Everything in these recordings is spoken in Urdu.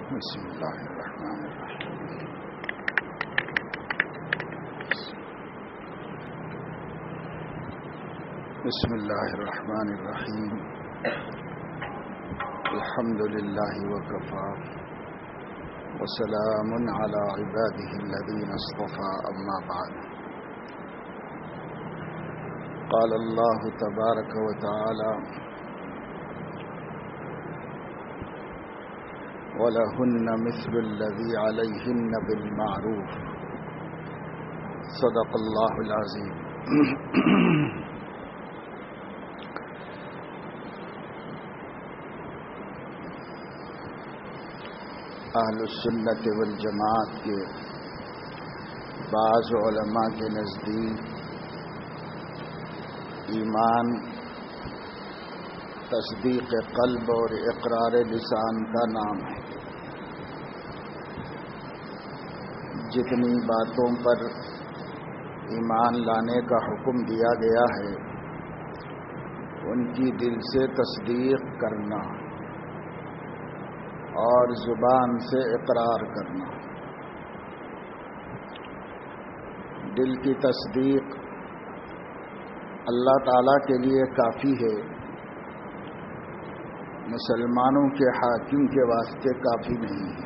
بسم اللہ الرحمن الرحیم بسم اللہ الرحمن الرحیم الحمد للہ وکفی وسلام علی عبادہ الذین اصطفی اما بعد قال اللہ تبارک وتعالی وَلَهُنَّ مِثْلُ الَّذِي عَلَيْهِنَّ بِالْمَعْرُوفِ صدق اللہ العظیم۔ اہل السنت والجماعت کے بعض علماء کے نزدیک ایمان تصدیق قلب اور اقرار لسان کا نام ہے۔ جتنی باتوں پر ایمان لانے کا حکم دیا گیا ہے ان کی دل سے تصدیق کرنا اور زبان سے اقرار کرنا۔ دل کی تصدیق اللہ تعالیٰ کے لیے کافی ہے، مسلمانوں کے حاکم کے واسطے کافی نہیں ہے۔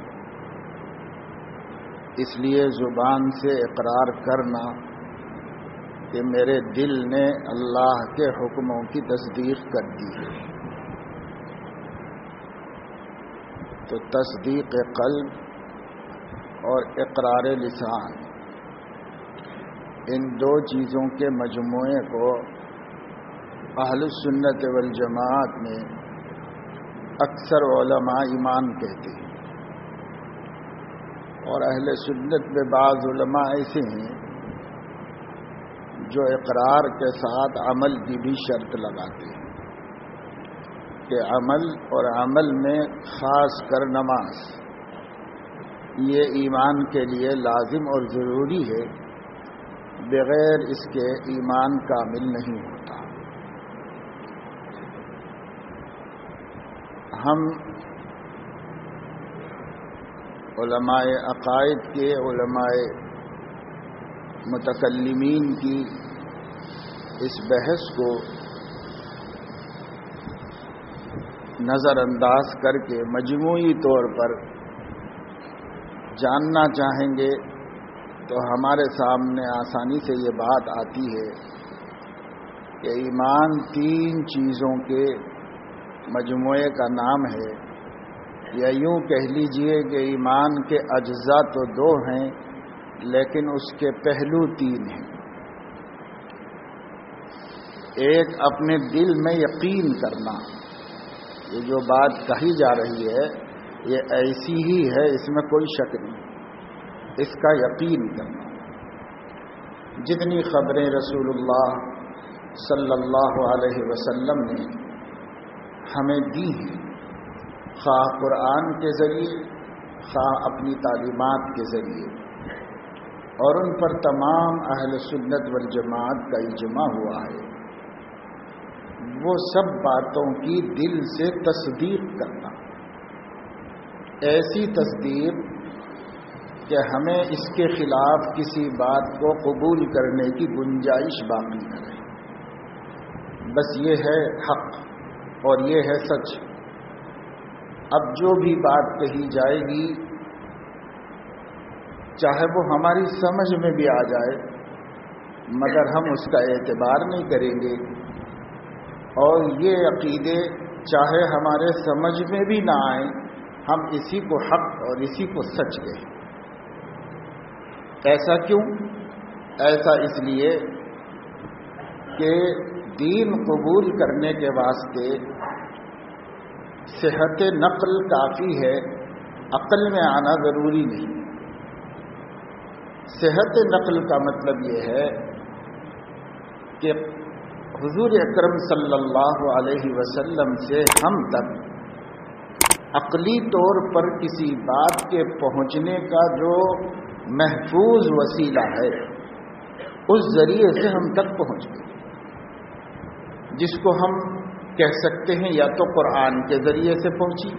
اس لیے زبان سے اقرار کرنا کہ میرے دل نے اللہ کے حکموں کی تصدیق کر دی ہے، تو تصدیق قلب اور اقرار لسان ان دو چیزوں کے مجموعے کو اہل السنت والجماعت میں اکثر علماء ایمان کہتے ہیں، اور اہل سنت میں بعض علماء ایسے ہیں جو اقرار کے ساتھ عمل کی بھی شرط لگاتے ہیں کہ عمل اور عمل میں خاص کر نماز یہ ایمان کے لیے لازم اور ضروری ہے، بغیر اس کے ایمان کامل نہیں ہوتا۔ ہم علماء عقائد کے علماء متکلمین کی اس بحث کو نظر انداز کر کے مجموعی طور پر جاننا چاہیں گے تو ہمارے سامنے آسانی سے یہ بات آتی ہے کہ ایمان تین چیزوں کے مجموعے کا نام ہے، یا یوں کہہ لیجئے کہ ایمان کے اجزاء تو دو ہیں لیکن اس کے پہلو تین ہیں۔ ایک اپنے دل میں یقین کرنا، یہ جو بات کہی جا رہی ہے یہ ایسی ہی ہے، اس میں کوئی شک نہیں، اس کا یقین کرنا۔ جتنی خبریں رسول اللہ صلی اللہ علیہ وسلم نے ہمیں دی ہیں، خواہ قرآن کے ذریعے خواہ اپنی تعلیمات کے ذریعے، اور ان پر تمام اہل سنت والجماعت کا اجماع ہوا ہے، وہ سب باتوں کی دل سے تصدیق کرنا، ایسی تصدیق کہ ہمیں اس کے خلاف کسی بات کو قبول کرنے کی گنجائش باقی نہ رہے، بس یہ ہے حق اور یہ ہے سچ۔ اب جو بھی بات کہی جائے گی چاہے وہ ہماری سمجھ میں بھی آ جائے مگر ہم اس کا اعتبار نہیں کریں گے، اور یہ عقیدے چاہے ہمارے سمجھ میں بھی نہ آئیں ہم اسی کو حق اور اسی کو سچ کہیں۔ ایسا کیوں؟ ایسا اس لیے کہ دین قبول کرنے کے واسطے صحت نقل کافی ہے، عقل میں آنا ضروری نہیں۔ صحت نقل کا مطلب یہ ہے کہ حضور اکرم صلی اللہ علیہ وسلم سے ہم تک عقلی طور پر کسی بات کے پہنچنے کا جو محفوظ وسیلہ ہے اس ذریعے سے ہم تک پہنچ گئے، جس کو ہم کہہ سکتے ہیں یا تو قرآن کے ذریعے سے پہنچی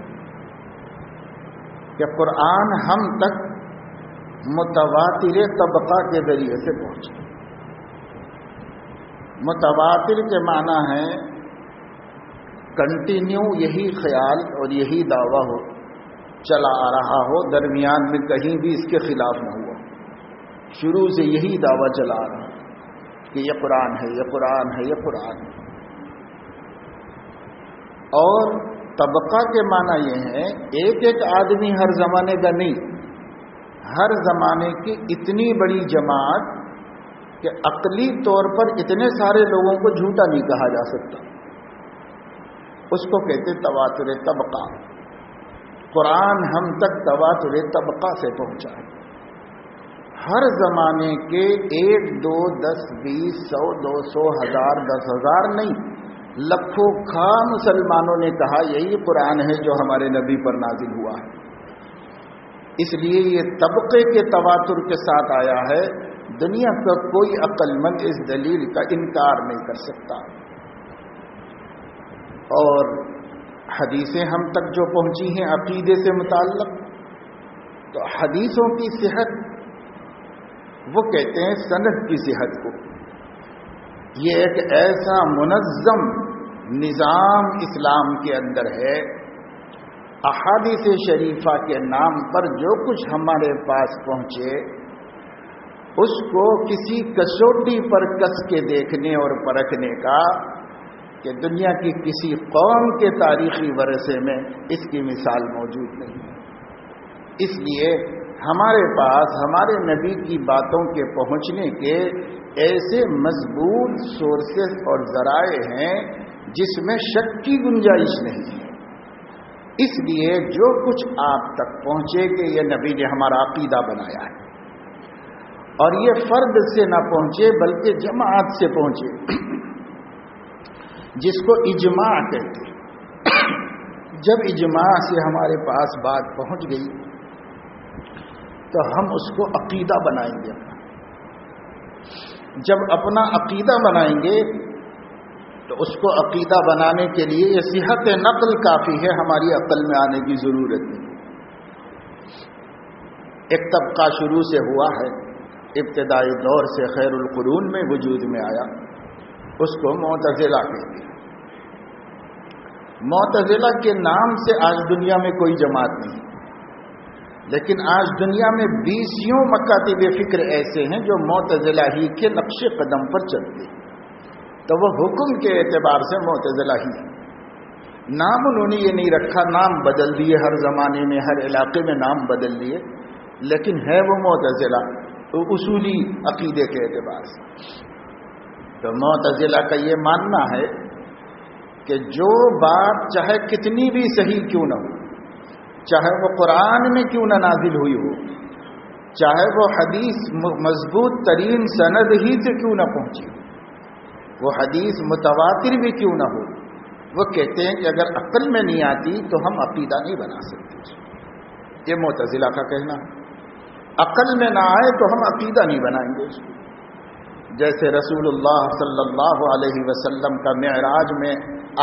کہ قرآن ہم تک متواتر طبقہ کے ذریعے سے پہنچا۔ متواتر کے معنی ہے کنٹینیو یہی خیال اور یہی دعویٰ ہو، چلا آ رہا ہو، درمیان میں کہیں بھی اس کے خلاف نہ ہوا، شروع سے یہی دعویٰ چلا آ رہا کہ یہ قرآن ہے، یہ قرآن ہے، یہ قرآن ہے۔ اور طبقہ کے معنی یہ ہے ایک ایک آدمی ہر زمانے کا نہیں، ہر زمانے کی اتنی بڑی جماعت کہ عقلی طور پر اتنے سارے لوگوں کو جھوٹا نہیں کہا جا سکتا، اس کو کہتے تواتر طبقہ۔ قرآن ہم تک تواتر طبقہ سے پہنچا ہے۔ ہر زمانے کے 1 2 10 20 100 200 1000 10,000 نہیں، لکھوں خواہ مسلمانوں نے کہا یہی قرآن ہے جو ہمارے نبی پر نازل ہوا ہے۔ اس لیے یہ طبقے کے تواتر کے ساتھ آیا ہے، دنیا کا کوئی عقل مند اس دلیل کا انکار نہیں کر سکتا۔ اور حدیثیں ہم تک جو پہنچی ہیں عقیدے سے متعلق، تو حدیثوں کی صحت وہ کہتے ہیں سند کی صحت کو۔ یہ ایک ایسا منظم نظام اسلام کے اندر ہے، احادیث شریفہ کے نام پر جو کچھ ہمارے پاس پہنچے اس کو کسی کسوٹی پر کس کے دیکھنے اور پرکھنے کا کہ دنیا کی کسی قوم کے تاریخی ورثے میں اس کی مثال موجود نہیں ہے۔ اس لیے ہمارے پاس ہمارے نبی کی باتوں کے پہنچنے کے ایسے مضبوط سورسز اور ذرائع ہیں جس میں شک کی گنجائش نہیں ہے۔ اس لیے جو کچھ آپ تک پہنچے کہ یہ نبی نے ہمارا عقیدہ بنایا ہے، اور یہ فرد سے نہ پہنچے بلکہ جماعت سے پہنچے، جس کو اجماع کہتے ہیں۔ جب اجماع سے ہمارے پاس بات پہنچ گئی تو ہم اس کو عقیدہ بنائیں گے۔ جب اپنا عقیدہ بنائیں گے تو اس کو عقیدہ بنانے کے لیے یہ صحت نقل کافی ہے، ہماری عقل میں آنے کی ضرورت نہیں۔ ایک طبقہ شروع سے ہوا ہے، ابتدائی دور سے خیر القرون میں وجود میں آیا، اس کو معتزلہ کہتے ہیں۔ معتزلہ کے نام سے آج دنیا میں کوئی جماعت نہیں، لیکن آج دنیا میں 20 مکاتب فکر ایسے ہیں جو معتزلہ ہی کے نقش قدم پر چلتے ہیں، تو وہ حکم کے اعتبار سے معتزلہ ہی ہے۔ نام انہوں نے یہ نہیں رکھا، نام بدل دیے، ہر زمانے میں ہر علاقے میں نام بدل دیے، لیکن ہے وہ معتزلہ اصولی عقیدے کے اعتبار سے۔ تو معتزلہ کا یہ ماننا ہے کہ جو بات چاہے کتنی بھی صحیح کیوں نہ ہو، چاہے وہ قرآن میں کیوں نہ نازل ہوئی ہو، چاہے وہ حدیث مضبوط ترین سند ہی سے کیوں نہ پہنچی، وہ حدیث متواتر بھی کیوں نہ ہو، وہ کہتے ہیں کہ اگر عقل میں نہیں آتی تو ہم عقیدہ نہیں بنا سکتے۔ یہ معتزلہ کا کہنا ہے، عقل میں نہ آئے تو ہم عقیدہ نہیں بنائیں گے اس کو۔ جیسے رسول اللہ صلی اللہ علیہ وسلم کا معراج میں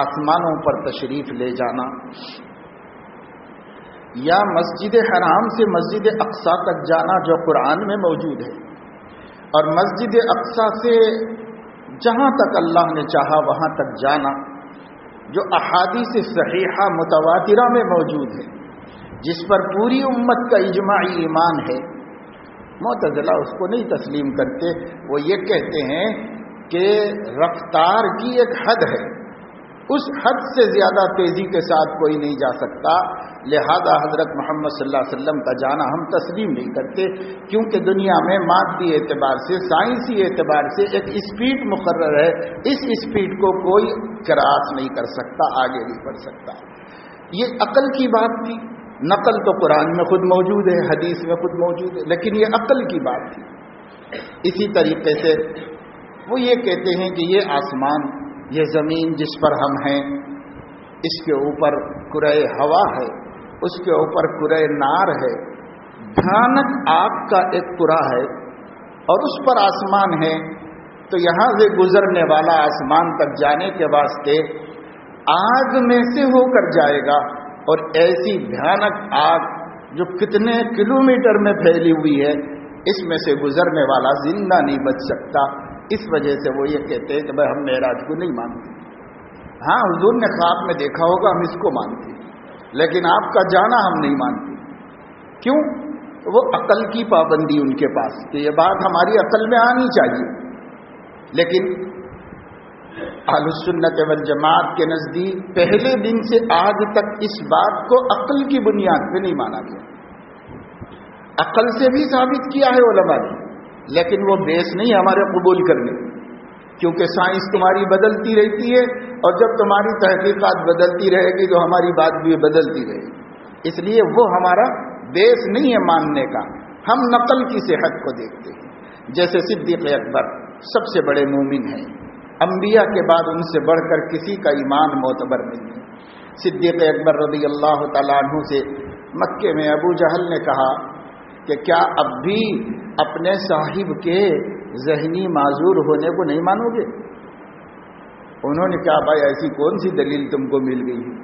آسمانوں پر تشریف لے جانا، یا مسجد حرام سے مسجد اقصی تک جانا جو قرآن میں موجود ہے، اور مسجد اقصی سے جہاں تک اللہ نے چاہا وہاں تک جانا جو احادیث صحیحہ متواترہ میں موجود ہے، جس پر پوری امت کا اجماعی ایمان ہے، معتزلہ اس کو نہیں تسلیم کرتے۔ وہ یہ کہتے ہیں کہ رفتار کی ایک حد ہے، اس حد سے زیادہ تیزی کے ساتھ کوئی نہیں جا سکتا، لہذا حضرت محمد صلی اللہ علیہ وسلم کا جانا ہم تسلیم نہیں کرتے، کیونکہ دنیا میں مادی اعتبار سے، سائنسی اعتبار سے ایک اسپیڈ مقرر ہے، اس اسپیڈ کو کوئی کراس نہیں کر سکتا، آگے نہیں بڑھ سکتا۔ یہ عقل کی بات تھی، نقل تو قرآن میں خود موجود ہے، حدیث میں خود موجود ہے، لیکن یہ عقل کی بات تھی۔ اسی طریقے سے وہ یہ کہتے ہیں کہ یہ آسمان، یہ زمین جس پر ہم ہیں، اس کے اوپر کرۂ ہوا ہے، اس کے اوپر کرۂ نار ہے، بھیانک آگ کا ایک کرہ ہے، اور اس پر آسمان ہے، تو یہاں سے گزرنے والا آسمان تک جانے کے واسطے آگ میں سے ہو کر جائے گا، اور ایسی بھیانک آگ جو کتنے کلومیٹر میں پھیلی ہوئی ہے، اس میں سے گزرنے والا زندہ نہیں بچ سکتا. اس وجہ سے وہ یہ کہتے ہیں کہ بھائی ہم معراج کو نہیں مانتے. ہاں حضور نے خواب میں دیکھا ہوگا، ہم اس کو مانتے ہیں، لیکن آپ کا جانا ہم نہیں مانتے. کیوں؟ وہ عقل کی پابندی ان کے پاس کہ یہ بات ہماری عقل میں آنی چاہیے. لیکن اہل السنت والجماعت کے نزدیک پہلے دن سے آج تک اس بات کو عقل کی بنیاد پہ نہیں مانا گیا. عقل سے بھی ثابت کیا ہے علماء نے، لیکن وہ بیس نہیں ہمارے قبول کرنے، کیونکہ سائنس تمہاری بدلتی رہتی ہے، اور جب تمہاری تحقیقات بدلتی رہے گی تو ہماری بات بھی بدلتی رہے گی. اس لیے وہ ہمارا بیس نہیں ہے ماننے کا. ہم نقل کی صحت کو دیکھتے ہیں. جیسے صدیق اکبر سب سے بڑے مومن ہیں، انبیاء کے بعد ان سے بڑھ کر کسی کا ایمان معتبر نہیں ہے. صدیق اکبر رضی اللہ تعالیٰ عنہ سے مکے میں ابو جہل نے کہا کہ کیا اب بھی اپنے صاحب کے ذہنی معذور ہونے کو نہیں مانو گے؟ انہوں نے کہا بھائی ایسی کون سی دلیل تم کو مل گئی ہے؟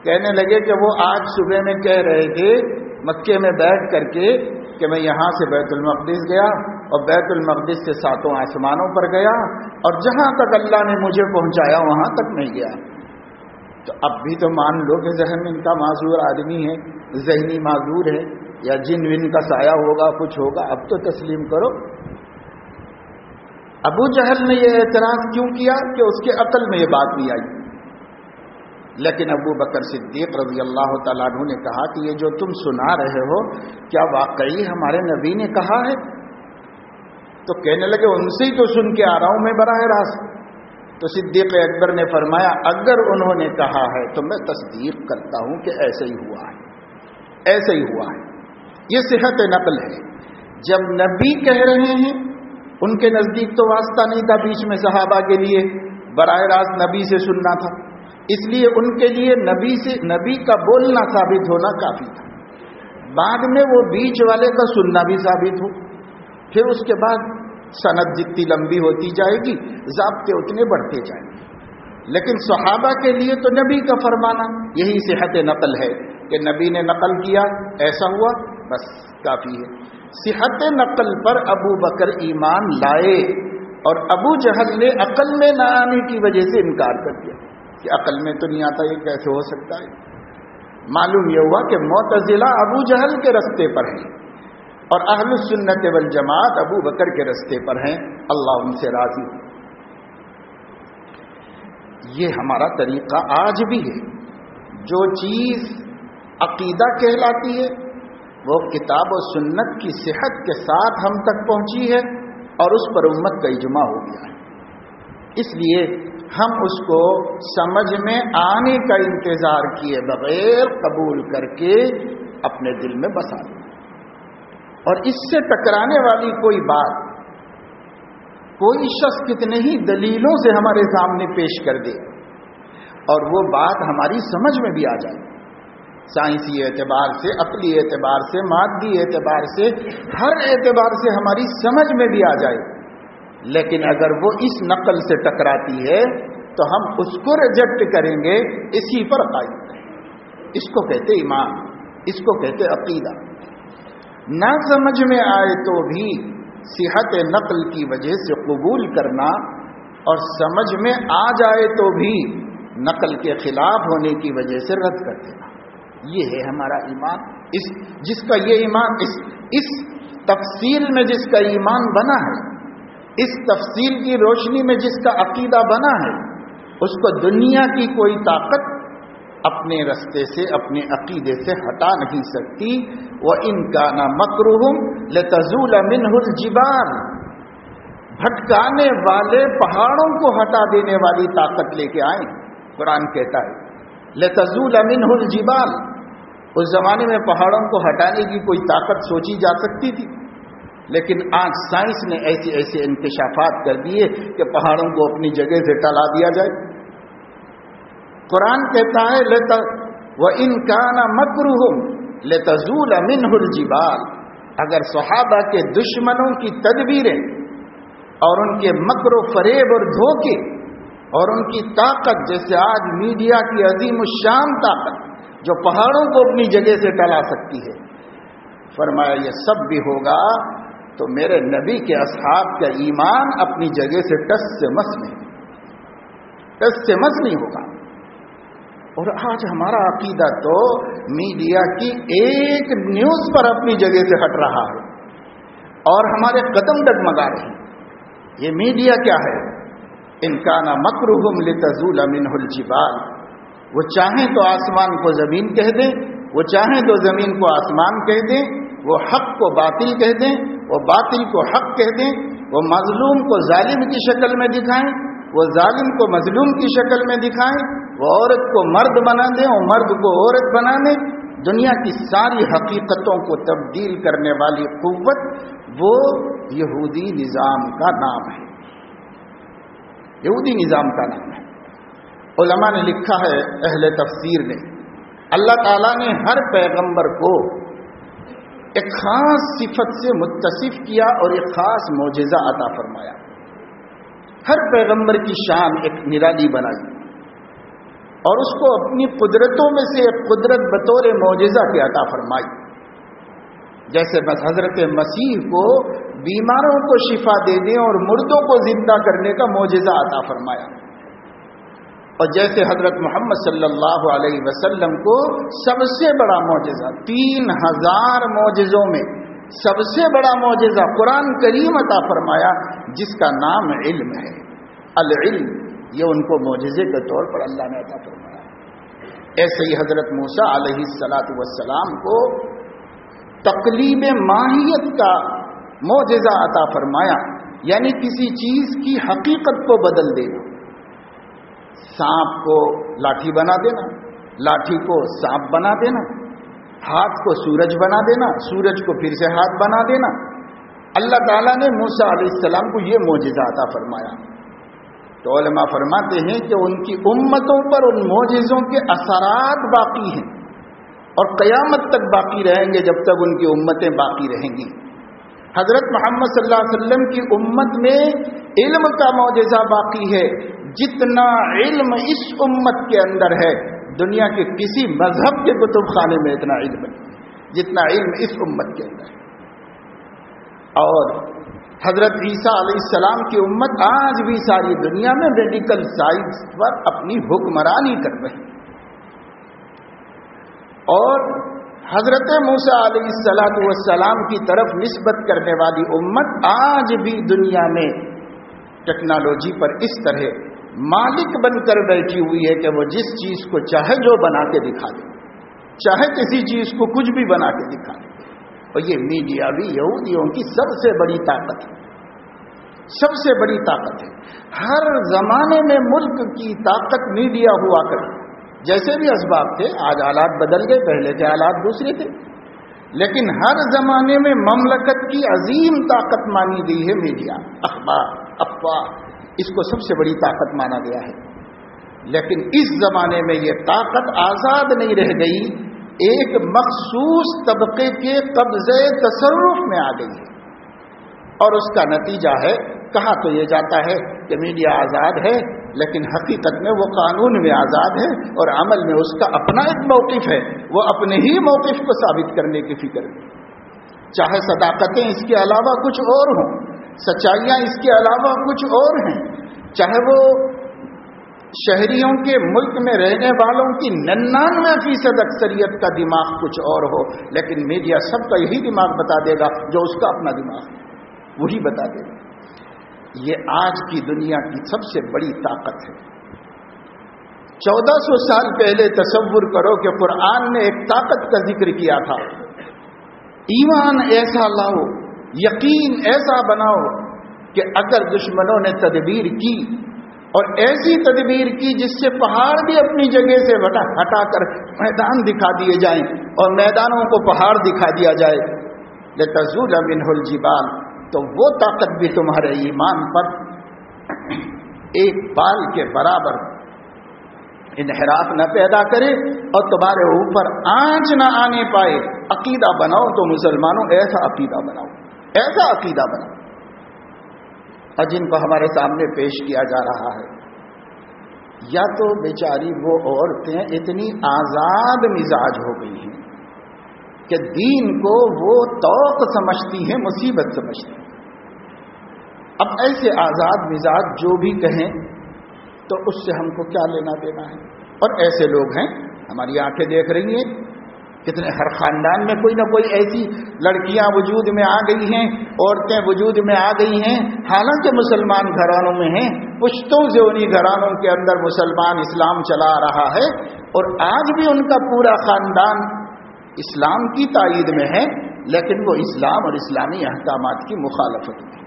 کہنے لگے کہ وہ آج صبح میں کہہ رہے تھے مکے میں بیٹھ کر کے کہ میں یہاں سے بیت المقدس گیا اور بیت المقدس سے 7 آسمانوں پر گیا اور جہاں تک اللہ نے مجھے پہنچایا وہاں تک نہیں گیا. تو اب بھی تو مان لو کہ ذہن ان کا معذور آدمی ہے، ذہنی معذور ہے، یا جن ون کا سایہ ہوگا، کچھ ہوگا. اب تو تسلیم کرو. ابو جہل نے یہ اعتراض کیوں کیا کہ اس کے عقل میں یہ بات نہیں آئی. لیکن ابو بکر صدیق رضی اللہ تعالیٰ عنہ نے کہا کہ یہ جو تم سنا رہے ہو کیا واقعی ہمارے نبی نے کہا ہے؟ تو کہنے لگے ان سے ہی تو سن کے آ رہا ہوں میں براہ راست. تو صدیق اکبر نے فرمایا اگر انہوں نے کہا ہے تو میں تصدیق کرتا ہوں کہ ایسے ہی ہوا ہے، ایسے ہی ہوا ہے. یہ صحت نقل ہے. جب نبی کہہ رہے ہیں، ان کے نزدیک تو واسطہ نہیں تھا بیچ میں صحابہ کے لیے، براہ راست نبی سے سننا تھا، اس لیے ان کے لیے نبی کا بولنا ثابت ہونا کافی تھا. بعد میں وہ بیچ والے کا سننا بھی ثابت ہو، پھر اس کے بعد سند جتنی لمبی ہوتی جائے گی ضابطے اتنے بڑھتے جائیں گے. لیکن صحابہ کے لیے تو نبی کا فرمانا یہی صحت نقل ہے کہ نبی نے نقل کیا، ایسا ہوا، بس کافی ہے. صحت نقل پر ابو بکر ایمان لائے اور ابو جہل نے عقل میں نہ آنے کی وجہ سے انکار کر دیا کہ عقل میں تو نہیں آتا، یہ کیسے ہو سکتا ہے. معلوم یہ ہوا کہ معتزلہ ابو جہل کے رستے پر ہیں اور اہل السنت والجماعت ابو بکر کے رستے پر ہیں. اللہ ان سے راضی ہو. یہ ہمارا طریقہ آج بھی ہے. جو چیز عقیدہ کہلاتی ہے وہ کتاب و سنت کی صحت کے ساتھ ہم تک پہنچی ہے اور اس پر امت کا اجماع ہو گیا ہے. اس لیے ہم اس کو سمجھ میں آنے کا انتظار کیے بغیر قبول کر کے اپنے دل میں بسا لیں. اور اس سے ٹکرانے والی کوئی بات کوئی شخص کتنے ہی دلیلوں سے ہمارے سامنے پیش کر دے اور وہ بات ہماری سمجھ میں بھی آ جائے، سائنسی اعتبار سے، عقلی اعتبار سے، مادی اعتبار سے، ہر اعتبار سے ہماری سمجھ میں بھی آ جائے، لیکن اگر وہ اس نقل سے ٹکراتی ہے تو ہم اس کو ریجیکٹ کریں گے، اسی پر قائم رہیں گے. اس کو کہتے ایمان، اس کو کہتے عقیدہ. نہ سمجھ میں آئے تو بھی صحت نقل کی وجہ سے قبول کرنا اور سمجھ میں آ جائے تو بھی نقل کے خلاف ہونے کی وجہ سے رد کر دینا. یہ ہے ہمارا ایمان. جس کا یہ ایمان اس تفصیل میں جس کا ایمان بنا ہے، اس تفصیل کی روشنی میں جس کا عقیدہ بنا ہے، اس کو دنیا کی کوئی طاقت اپنے رستے سے، اپنے عقیدے سے ہٹا نہیں سکتی. وَإِن كَانَ مَكْرُهُمْ لَتَزُولَ مِنْهُ الْجِبَالُ. بھٹکانے والے پہاڑوں کو ہٹا دینے والی طاقت لے کے آئیں. قرآن کہتا ہے لَتَزُولَ مِنْهُ الْجِبَالُ. اس زمانے میں پہاڑوں کو ہٹانے کی کوئی طاقت سوچی جا سکتی تھی، لیکن آج سائنس نے ایسے ایسے انکشافات کر دیے کہ پہاڑوں کو اپنی جگہ سے ٹلا دیا جائے. قرآن کہتا ہے وَإِن كَانَ مَكْرُهُمْ لَتَزُولَ مِنْهُ الْجِبَالُ. اگر صحابہ کے دشمنوں کی تدبیریں اور ان کے مکر و فریب اور دھوکے اور ان کی طاقت، جیسے آج میڈیا کی عظیم الشان طاقت جو پہاڑوں کو اپنی جگہ سے ٹلا سکتی ہے. فرمایا یہ سب بھی ہوگا تو میرے نبی کے اصحاب کا ایمان اپنی جگہ سے ٹس سے مس نہیں ہوگا. اور آج ہمارا عقیدہ تو میڈیا کی ایک نیوز پر اپنی جگہ سے ہٹ رہا ہے اور ہمارے قدم ڈگمگا رہے ہیں. یہ میڈیا کیا ہے؟ ان کان مکرہم لتزول منہ الجبال. وہ چاہیں تو آسمان کو زمین کہہ دیں، وہ چاہیں تو زمین کو آسمان کہہ دیں، وہ حق کو باطل کہہ دیں، وہ باطل کو حق کہہ دیں، وہ مظلوم کو ظالم کی شکل میں دکھائیں، وہ ظالم کو مظلوم کی شکل میں دکھائیں، وہ عورت کو مرد بنا دیں، وہ مرد کو عورت بنا دیں. دنیا کی ساری حقیقتوں کو تبدیل کرنے والی قوت وہ یہودی نظام کا نام ہے. یہودی نظام کا نام ہے. علماء نے لکھا ہے، اہل تفسیر نے، اللہ تعالیٰ نے ہر پیغمبر کو ایک خاص صفت سے متصف کیا اور ایک خاص معجزہ عطا فرمایا. ہر پیغمبر کی شان ایک نرالی بنائی اور اس کو اپنی قدرتوں میں سے ایک قدرت بطور معجزہ کی عطا فرمائی. جیسے بس حضرت مسیح کو بیماروں کو شفا دینے اور مردوں کو زندہ کرنے کا معجزہ عطا فرمایا، اور جیسے حضرت محمد صلی اللہ علیہ وسلم کو سب سے بڑا معجزہ 3000 معجزوں میں سب سے بڑا معجزہ قرآن کریم عطا فرمایا، جس کا نام علم ہے. العلم یہ ان کو معجزے کے طور پر اللہ نے عطا فرمایا. ایسے ہی حضرت موسیٰ علیہ السلام کو تقلیب ماہیت کا معجزہ عطا فرمایا، یعنی کسی چیز کی حقیقت کو بدل دینا. سانپ کو لاٹھی بنا دینا، لاٹھی کو سانپ بنا دینا، ہاتھ کو سورج بنا دینا، سورج کو پھر سے ہاتھ بنا دینا. اللہ تعالیٰ نے موسیٰ علیہ السلام کو یہ معجزہ عطا فرمایا. تو علماء فرماتے ہیں کہ ان کی امتوں پر ان معجزوں کے اثرات باقی ہیں اور قیامت تک باقی رہیں گے جب تک ان کی امتیں باقی رہیں گی. حضرت محمد صلی اللہ علیہ وسلم کی امت میں علم کا معجزہ باقی ہے. جتنا علم اس امت کے اندر ہے دنیا کے کسی مذہب کے کتب خانے میں اتنا علم نہیں جتنا علم اس امت کے اندر ہے. اور حضرت عیسیٰ علیہ السلام کی امت آج بھی ساری دنیا میں میڈیکل سائنس پر اپنی حکمرانی کر رہی ہے. اور حضرت موسیٰ علیہ السلام کی طرف نسبت کرنے والی امت آج بھی دنیا میں ٹیکنالوجی پر اس طرح مالک بن کر بیٹھی ہوئی ہے کہ وہ جس چیز کو چاہے جو بنا کے دکھا دے، چاہے کسی چیز کو کچھ بھی بنا کے دکھا دے. اور یہ میڈیا بھی یہودیوں کی سب سے بڑی طاقت ہے، سب سے بڑی طاقت ہے. ہر زمانے میں ملک کی طاقت میڈیا ہوا کرتی. جیسے بھی اسباب تھے، آج حالات بدل گئے، پہلے کے حالات دوسرے تھے، لیکن ہر زمانے میں مملکت کی عظیم طاقت مانی گئی ہے میڈیا. اخبار، افواہ، اس کو سب سے بڑی طاقت مانا گیا ہے. لیکن اس زمانے میں یہ طاقت آزاد نہیں رہ گئی، ایک مخصوص طبقے کے قبضے تصرف میں آ گئی ہے. اور اس کا نتیجہ ہے، کہا تو یہ جاتا ہے کہ میڈیا آزاد ہے، لیکن حقیقت میں وہ قانون میں آزاد ہے اور عمل میں اس کا اپنا ایک موقف ہے. وہ اپنے ہی موقف کو ثابت کرنے کی فکر میں، چاہے صداقتیں اس کے علاوہ کچھ اور ہوں، سچائیاں اس کے علاوہ کچھ اور ہیں، چاہے وہ شہریوں کے ملک میں رہنے والوں کی 99% اکثریت کا دماغ کچھ اور ہو، لیکن میڈیا سب کا یہی دماغ بتا دے گا جو اس کا اپنا دماغ ہے، وہی بتا دے گا. یہ آج کی دنیا کی سب سے بڑی طاقت ہے. 1400 سال پہلے تصور کرو کہ قرآن نے ایک طاقت کا ذکر کیا تھا. ایمان ایسا لاؤ، یقین ایسا بناؤ کہ اگر دشمنوں نے تدبیر کی اور ایسی تدبیر کی جس سے پہاڑ بھی اپنی جگہ سے ہٹا کر میدان دکھا دیے جائیں اور میدانوں کو پہاڑ دکھا دیا جائے، لتزول منہ الجبال، تو وہ طاقت بھی تمہارے ایمان پر ایک بال کے برابر انحراف نہ پیدا کرے اور تمہارے اوپر آنچ نہ آنے پائے. عقیدہ بناؤ تو مسلمانوں ایسا عقیدہ بناؤ، ایسا عقیدہ بناؤ. اور جن کو ہمارے سامنے پیش کیا جا رہا ہے یا تو بیچاری وہ عورتیں اتنی آزاد مزاج ہو گئی ہیں کہ دین کو وہ توق سمجھتی ہیں، مصیبت سمجھتی ہیں۔ اب ایسے آزاد مزاج جو بھی کہیں تو اس سے ہم کو کیا لینا دینا ہے؟ اور ایسے لوگ ہیں، ہماری آنکھیں دیکھ رہی ہیں، کتنے ہر خاندان میں کوئی نہ کوئی ایسی لڑکیاں وجود میں آ گئی ہیں، عورتیں وجود میں آ گئی ہیں، حالانکہ مسلمان گھرانوں میں ہیں، پشتوں سے انہی گھرانوں کے اندر مسلمان اسلام چلا رہا ہے، اور آج بھی ان کا پورا خاندان اسلام کی تائید میں ہے، لیکن وہ اسلام اور اسلامی احکامات کی مخالفت میں۔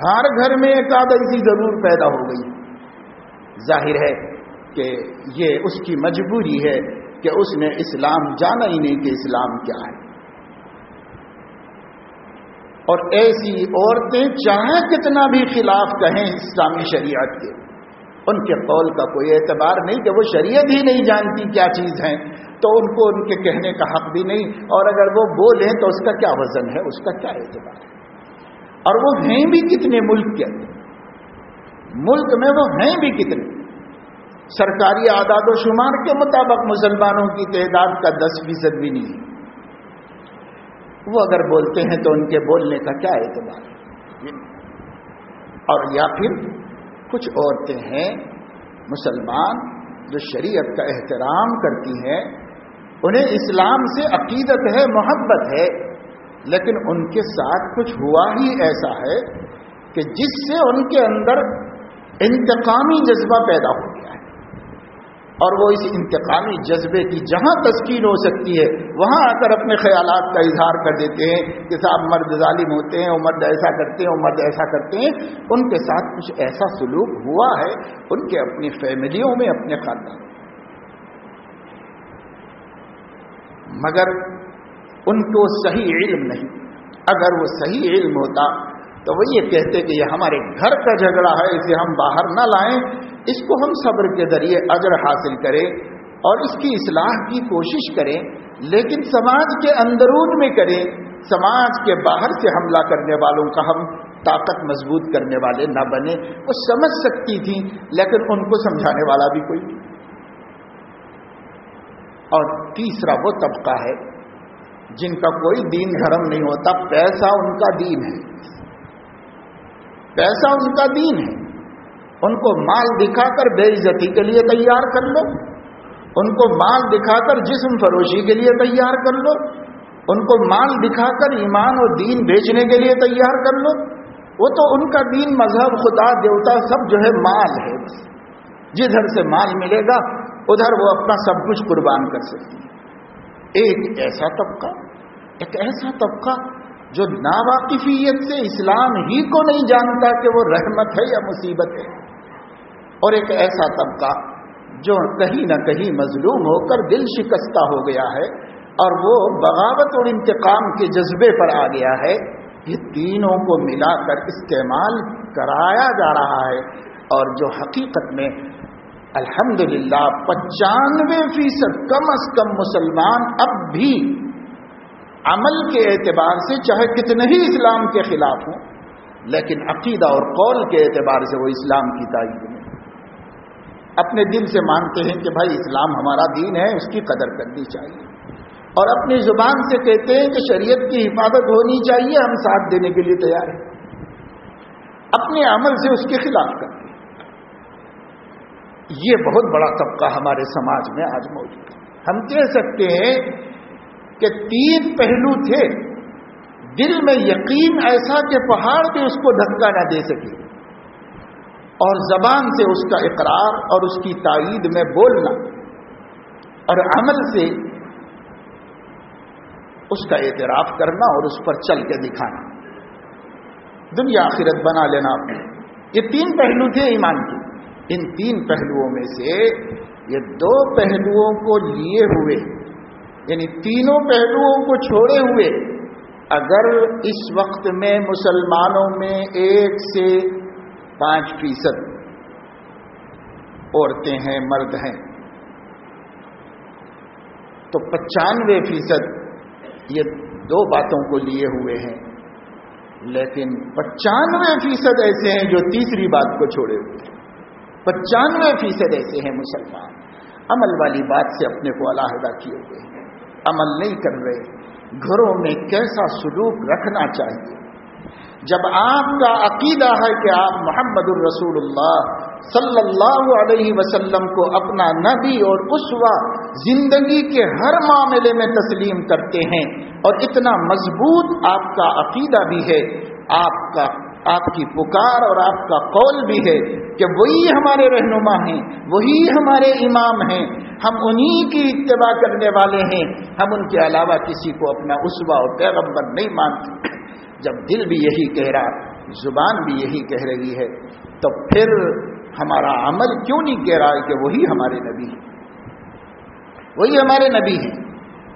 ہر گھر میں ایک آدھ ایسی ضرور پیدا ہو گئی۔ ظاہر ہے کہ یہ اس کی مجبوری ہے کہ اس نے اسلام جانا ہی نہیں کہ اسلام کیا ہے۔ اور ایسی عورتیں چاہے کتنا بھی خلاف کہیں اسلامی شریعت کے، ان کے قول کا کوئی اعتبار نہیں کہ وہ شریعت ہی نہیں جانتی کیا چیز ہے، تو ان کو ان کے کہنے کا حق بھی نہیں، اور اگر وہ بولیں تو اس کا کیا وزن ہے، اس کا کیا اعتبار ہے۔ اور وہ ہیں بھی کتنے ملک کے ملک میں، وہ ہیں بھی کتنے؟ سرکاری اعداد و شمار کے مطابق مسلمانوں کی تعداد کا 10% بھی نہیں ہے۔ وہ اگر بولتے ہیں تو ان کے بولنے کا کیا اعتبار ہے؟ اور یا پھر کچھ عورتیں ہیں مسلمان جو شریعت کا احترام کرتی ہیں، انہیں اسلام سے عقیدت ہے، محبت ہے، لیکن ان کے ساتھ کچھ ہوا ہی ایسا ہے کہ جس سے ان کے اندر انتقامی جذبہ پیدا ہو گیا ہے، اور وہ اس انتقامی جذبے کی جہاں تسکین ہو سکتی ہے وہاں آ کر اپنے خیالات کا اظہار کر دیتے ہیں کہ صاحب مرد ظالم ہوتے ہیں، وہ مرد ایسا کرتے ہیں، وہ مرد ایسا کرتے ہیں۔ ان کے ساتھ کچھ ایسا سلوک ہوا ہے ان کے اپنی فیملیوں میں، اپنے خاندان، مگر ان کو صحیح علم نہیں۔ اگر وہ صحیح علم ہوتا تو وہ یہ کہتے کہ یہ ہمارے گھر کا جھگڑا ہے، اسے ہم باہر نہ لائیں، اس کو ہم صبر کے ذریعے اجر حاصل کریں اور اس کی اصلاح کی کوشش کریں، لیکن سماج کے اندرون میں کریں، سماج کے باہر سے حملہ کرنے والوں کا ہم طاقت مضبوط کرنے والے نہ بنے۔ وہ سمجھ سکتی تھی لیکن ان کو سمجھانے والا بھی کوئی نہیں۔ اور تیسرا وہ طبقہ ہے جن کا کوئی دین دھرم نہیں ہوتا، پیسہ ان کا دین ہے، پیسہ ان کا دین ہے۔ ان کو مال دکھا کر بے عزتی کے لیے تیار کر لو، ان کو مال دکھا کر جسم فروشی کے لیے تیار کر لو، ان کو مال دکھا کر ایمان اور دین بیچنے کے لیے تیار کر لو۔ وہ تو ان کا دین، مذہب، خدا، دیوتا سب جو ہے مال ہے، بس جدھر سے مال ملے گا ادھر وہ اپنا سب کچھ قربان کر سکتی ہے۔ ایک ایسا طبقہ جو ناواقفیت سے اسلام ہی کو نہیں جانتا کہ وہ رحمت ہے یا مصیبت ہے، اور ایک ایسا طبقہ جو کہیں نہ کہیں مظلوم ہو کر دل شکستہ ہو گیا ہے اور وہ بغاوت اور انتقام کے جذبے پر آ گیا ہے۔ یہ تینوں کو ملا کر استعمال کرایا جا رہا ہے، اور جو حقیقت میں الحمدللہ 95% کم از کم مسلمان اب بھی عمل کے اعتبار سے چاہے کتنے ہی اسلام کے خلاف ہوں، لیکن عقیدہ اور قول کے اعتبار سے وہ اسلام کی تائید میں اپنے دل سے مانتے ہیں کہ بھائی اسلام ہمارا دین ہے، اس کی قدر کرنی چاہیے، اور اپنی زبان سے کہتے ہیں کہ شریعت کی حفاظت ہونی چاہیے، ہم ساتھ دینے کے لیے تیار ہیں، اپنے عمل سے اس کے خلاف کرتے ہیں۔ یہ بہت بڑا طبقہ ہمارے سماج میں آج موجود ہے۔ ہم کہہ سکتے ہیں کہ 3 پہلو تھے، دل میں یقین ایسا کہ پہاڑ بھی اس کو دھکا نہ دے سکے، اور زبان سے اس کا اقرار اور اس کی تائید میں بولنا، اور عمل سے اس کا اعتراف کرنا اور اس پر چل کے دکھانا، دنیا آخرت بنا لینا اپنے۔ یہ 3 پہلو تھے ایمان کے۔ ان 3 پہلوؤں میں سے یہ 2 پہلوؤں کو لیے ہوئے، یعنی تینوں پہلوؤں کو چھوڑے ہوئے، اگر اس وقت میں مسلمانوں میں 1 سے 5% عورتیں ہیں، مرد ہیں، تو 95% یہ 2 باتوں کو لیے ہوئے ہیں، لیکن 95% ایسے ہیں جو تیسری بات کو چھوڑے ہوئے ہیں۔ 95% ایسے ہیں مسلمان عمل والی بات سے اپنے کو علیحدہ کیے ہوئے ہیں، عمل نہیں کر رہے۔ گھروں میں کیسا سلوک رکھنا چاہیے؟ جب آپ کا عقیدہ ہے کہ آپ محمد الرسول اللہ صلی اللہ علیہ وسلم کو اپنا نبی اور اسوہ زندگی کے ہر معاملے میں تسلیم کرتے ہیں، اور اتنا مضبوط آپ کا عقیدہ بھی ہے، آپ کی پکار اور آپ کا قول بھی ہے کہ وہی ہمارے رہنما ہیں، وہی ہمارے امام ہیں، ہم انہی کی اتباع کرنے والے ہیں، ہم ان کے علاوہ کسی کو اپنا اسوہ اور پیغمبر نہیں مانتے۔ جب دل بھی یہی کہہ رہا، زبان بھی یہی کہہ رہی ہے، تو پھر ہمارا عمل کیوں نہیں کہہ رہا ہے کہ وہی ہمارے نبی ہیں، وہی ہمارے نبی ہیں؟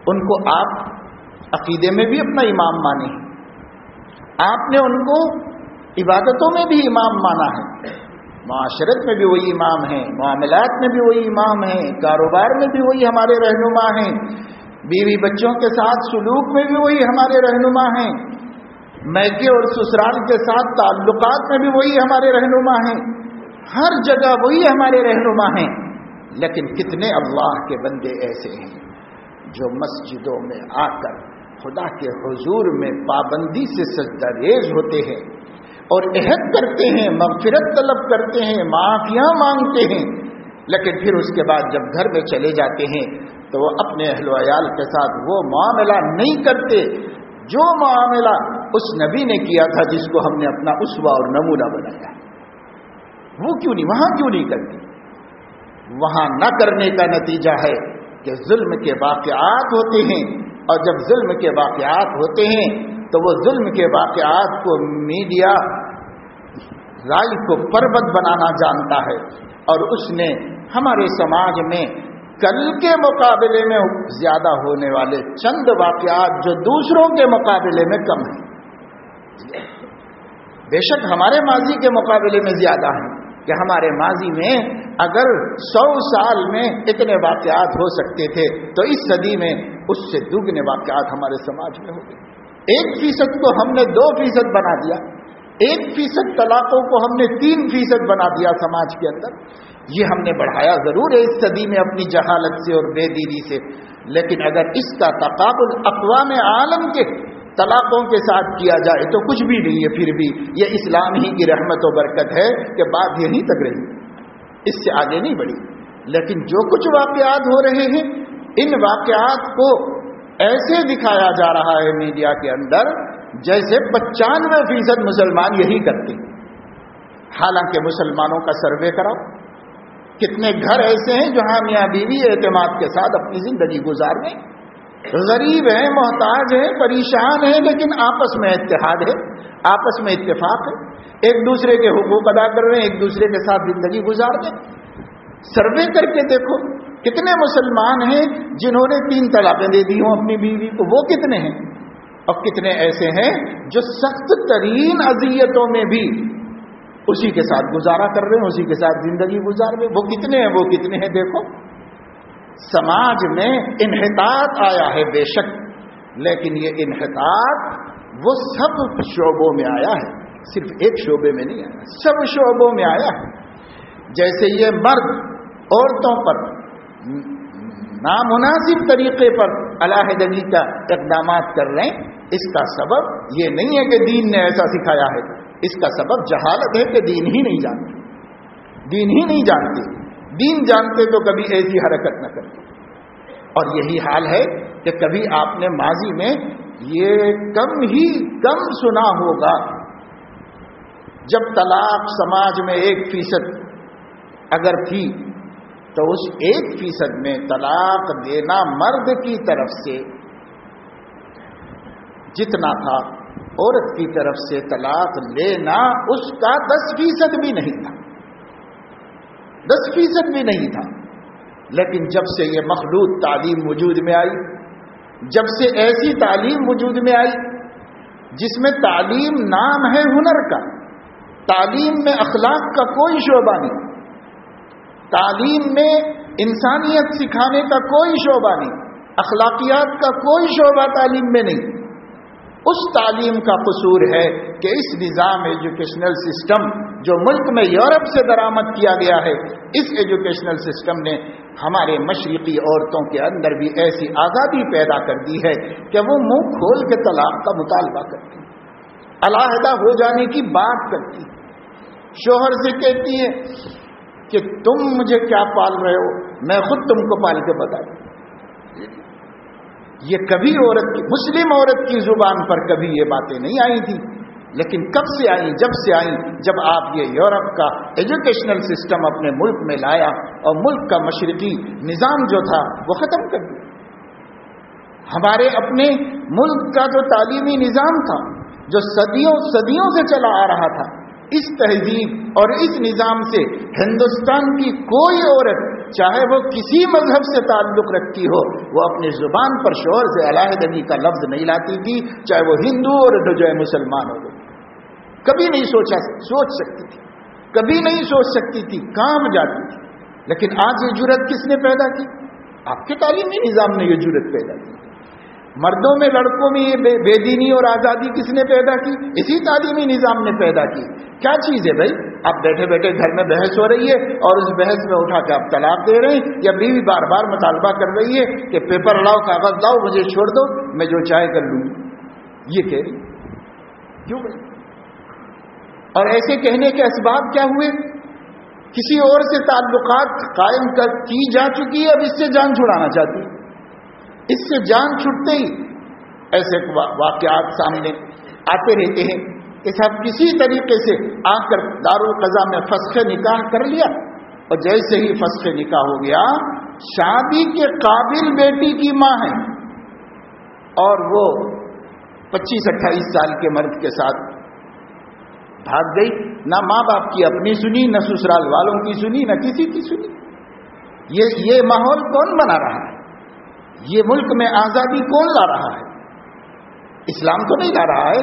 ان کو آپ عقیدے میں بھی اپنا امام مانے ہیں، آپ نے ان کو عبادتوں میں بھی امام مانا ہے، معاشرت میں بھی وہی امام ہیں، معاملات میں بھی وہی امام ہیں، کاروبار میں بھی وہی ہمارے رہنما ہیں، بیوی بچوں کے ساتھ سلوک میں بھی وہی ہمارے رہنما ہیں، میکے اور سسرال کے ساتھ تعلقات میں بھی وہی ہمارے رہنما ہیں، ہر جگہ وہی ہمارے رہنما ہیں۔ لیکن کتنے اللہ کے بندے ایسے ہیں جو مسجدوں میں آ کر خدا کے حضور میں پابندی سے سجدہ ریز ہوتے ہیں اور عہد کرتے ہیں، مغفرت طلب کرتے ہیں، معافیاں مانگتے ہیں، لیکن پھر اس کے بعد جب گھر میں چلے جاتے ہیں تو وہ اپنے اہل و عیال کے ساتھ وہ معاملہ نہیں کرتے جو معاملہ اس نبی نے کیا تھا جس کو ہم نے اپنا اسوہ اور نمونہ بنایا۔ وہ کیوں نہیں، وہاں کیوں نہیں کرتے؟ وہاں نہ کرنے کا نتیجہ ہے کہ ظلم کے واقعات ہوتے ہیں، اور جب ظلم کے واقعات ہوتے ہیں تو وہ ظلم کے واقعات کو میڈیا رائے کو پربت بنانا جانتا ہے، اور اس نے ہمارے سماج میں کل کے مقابلے میں زیادہ ہونے والے چند واقعات جو دوسروں کے مقابلے میں کم ہیں، بے شک ہمارے ماضی کے مقابلے میں زیادہ ہیں، کہ ہمارے ماضی میں اگر 100 سال میں اتنے واقعات ہو سکتے تھے تو اس صدی میں اس سے دوگنے واقعات ہمارے سماج میں ہو گئے۔ 1% کو ہم نے 2% بنا دیا، 1% طلاقوں کو ہم نے 3% بنا دیا سماج کے اندر۔ یہ ہم نے بڑھایا ضرور ہے اس صدی میں اپنی جہالت سے اور بے دینی سے، لیکن اگر اس کا تقابل اقوام عالم کے طلاقوں کے ساتھ کیا جائے تو کچھ بھی نہیں ہے۔ پھر بھی یہ اسلام ہی کی رحمت و برکت ہے کہ بات یہیں تک رہی، اس سے آگے نہیں بڑھی۔ لیکن جو کچھ واقعات ہو رہے ہیں، ان واقعات کو ایسے دکھایا جا رہا ہے میڈیا کے اندر جیسے 95% مسلمان یہی کرتے ہیں، حالانکہ مسلمانوں کا سروے کراؤ، کتنے گھر ایسے ہیں جہاں میاں بیوی اعتماد کے ساتھ اپنی زندگی گزار رہے ہیں، غریب ہیں، محتاج ہیں، پریشان ہیں، لیکن آپس میں اتحاد ہے، آپس میں اتفاق ہے، ایک دوسرے کے حقوق ادا کر رہے ہیں، ایک دوسرے کے ساتھ زندگی گزار رہے ہیں۔ سروے کر کے دیکھو کتنے مسلمان ہیں جنہوں نے 3 طلاقیں دے دی ہوں اپنی بیوی کو، وہ کتنے ہیں؟ اور کتنے ایسے ہیں جو سخت ترین اذیتوں میں بھی اسی کے ساتھ گزارا کر رہے ہیں، اسی کے ساتھ زندگی گزار رہے ہیں، وہ کتنے ہیں؟ وہ کتنے ہیں؟ دیکھو سماج میں انحطاط آیا ہے بے شک، لیکن یہ انحطاط وہ سب شعبوں میں آیا ہے، صرف ایک شعبے میں نہیں آیا، سب شعبوں میں آیا ہے۔ جیسے یہ مرد عورتوں پر نامناسب طریقے پر علیحدگی کا اقدامات کر رہے ہیں، اس کا سبب یہ نہیں ہے کہ دین نے ایسا سکھایا ہے، اس کا سبب جہالت ہے کہ دین ہی نہیں جانتے، دین ہی نہیں جانتے، دین جانتے تو کبھی ایسی حرکت نہ کرتے۔ اور یہی حال ہے کہ کبھی آپ نے ماضی میں یہ کم سنا ہوگا جب طلاق سماج میں 1% اگر تھی تو اس 1% میں طلاق دینا مرد کی طرف سے جتنا تھا، عورت کی طرف سے طلاق لینا اس کا 10% بھی نہیں تھا، 10% بھی نہیں تھا۔ لیکن جب سے یہ مخلوط تعلیم وجود میں آئی، جب سے ایسی تعلیم وجود میں آئی جس میں تعلیم نام ہے ہنر کا، تعلیم میں اخلاق کا کوئی شعبہ نہیں، تعلیم میں انسانیت سکھانے کا کوئی شعبہ نہیں، اخلاقیات کا کوئی شعبہ تعلیم میں نہیں، اس تعلیم کا قصور ہے کہ اس نظام ایجوکیشنل سسٹم جو ملک میں یورپ سے درآمد کیا گیا ہے، اس ایجوکیشنل سسٹم نے ہمارے مشرقی عورتوں کے اندر بھی ایسی آزادی پیدا کر دی ہے کہ وہ منہ کھول کے طلاق کا مطالبہ کرتی ہیں، علیحدہ ہو جانے کی بات کرتی ہیں، شوہر سے کہتی ہے کہ تم مجھے کیا پال رہے ہو، میں خود تم کو پال کے بتا دوں۔ یہ کبھی مسلم عورت کی زبان پر کبھی یہ باتیں نہیں آئی تھی، لیکن کب سے آئیں؟ جب سے آئیں جب آپ یہ یورپ کا ایجوکیشنل سسٹم اپنے ملک میں لایا اور ملک کا مشرقی نظام جو تھا وہ ختم کر دیا۔ ہمارے اپنے ملک کا جو تعلیمی نظام تھا، جو صدیوں سے چلا آ رہا تھا، اس تہذیب اور اس نظام سے ہندوستان کی کوئی عورت، چاہے وہ کسی مذہب سے تعلق رکھتی ہو، وہ اپنی زبان پر شوہر سے علیحدگی کا لفظ نہیں لاتی تھی، چاہے وہ ہندو اور جو مسلمان ہو۔ کبھی نہیں سوچ سکتی تھی، کبھی نہیں سوچ سکتی تھی، کام جاتی تھی۔ لیکن آج یہ جرأت کس نے پیدا کی؟ آپ کے تعلیمی نظام نے یہ جرأت پیدا کی۔ مردوں میں، لڑکوں میں یہ بے دینی اور آزادی کس نے پیدا کی؟ اسی تعلیمی نظام نے پیدا کی۔ کیا چیز ہے بھائی؟ آپ بیٹھے بیٹھے گھر میں بحث ہو رہی ہے اور اس بحث میں اٹھا کے آپ طلاق دے رہے ہیں، یا بیوی بار بار مطالبہ کر رہی ہے کہ پیپر لاؤ، کاغذ لاؤ، مجھے چھوڑ دو، میں جو چاہے کر لوں گی۔ یہ کہہ رہی کیوں بھائی؟ اور ایسے کہنے کے اسباب کیا ہوئے؟ کسی اور سے تعلقات قائم کی جا چکی ہے، اب اس سے جان چھڑانا چاہتی ہے۔ اس سے جان چھٹتے ہی ایسے واقعات سامنے آتے رہتے ہیں کہ صاحب کسی طریقے سے آ کر دارالقضا میں فسخ نکاح کر لیا، اور جیسے ہی فسخ نکاح ہو گیا، شادی کے قابل بیٹی کی ماں ہے اور وہ 25-28 سال کے مرد کے ساتھ بھاگ گئی، نہ ماں باپ کی اپنی سنی، نہ سسرال والوں کی سنی، نہ کسی کی سنی۔ یہ ماحول کون بنا رہا ہے؟ یہ ملک میں آزادی کون لا رہا ہے؟ اسلام تو نہیں لا رہا ہے۔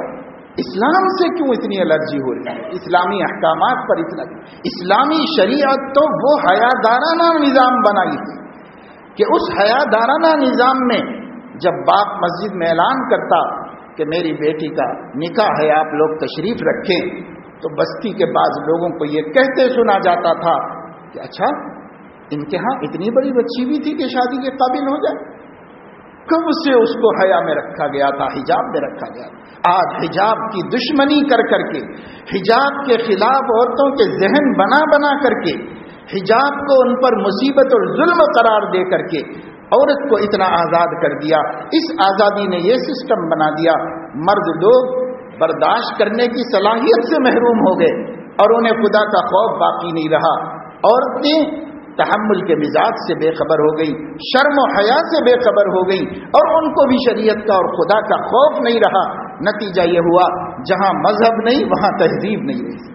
اسلام سے کیوں اتنی الرجی ہو رہی ہے؟ اسلامی احکامات پر اتنا؟ اسلامی شریعت تو وہ حیادارانہ نظام بنائی تھی کہ اس حیادارانہ نظام میں جب باپ مسجد میں اعلان کرتا کہ میری بیٹی کا نکاح ہے، آپ لوگ تشریف رکھیں، تو بستی کے بعض لوگوں کو یہ کہتے سنا جاتا تھا کہ اچھا ان کے ہاں اتنی بڑی بچی بھی تھی کہ شادی کے قابل ہو جائے؟ کب سے اس کو حیا میں رکھا گیا تھا، حجاب میں رکھا گیا تھا۔ آج حجاب کی دشمنی کر کے، حجاب کے خلاف عورتوں کے ذہن بنا کر کے، حجاب کو ان پر مصیبت اور ظلم قرار دے کر کے عورت کو اتنا آزاد کر دیا۔ اس آزادی نے یہ سسٹم بنا دیا، مرد لوگ برداشت کرنے کی صلاحیت سے محروم ہو گئے اور انہیں خدا کا خوف باقی نہیں رہا۔ عورتیں تحمل کے مزاج سے بے خبر ہو گئی، شرم و حیا سے بے خبر ہو گئی، اور ان کو بھی شریعت کا اور خدا کا خوف نہیں رہا۔ نتیجہ یہ ہوا جہاں مذہب نہیں وہاں تہذیب نہیں رہی،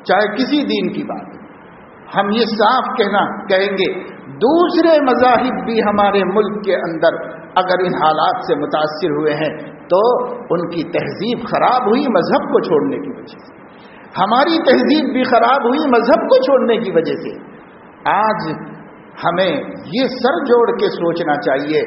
چاہے کسی دین کی بات۔ ہم یہ صاف کہیں گے دوسرے مذاہب بھی ہمارے ملک کے اندر اگر ان حالات سے متاثر ہوئے ہیں تو ان کی تہذیب خراب ہوئی مذہب کو چھوڑنے کی وجہ سے، ہماری تہذیب بھی خراب ہوئی مذہب کو چھوڑنے کی وجہ سے۔ آج ہمیں یہ سر جوڑ کے سوچنا چاہیے،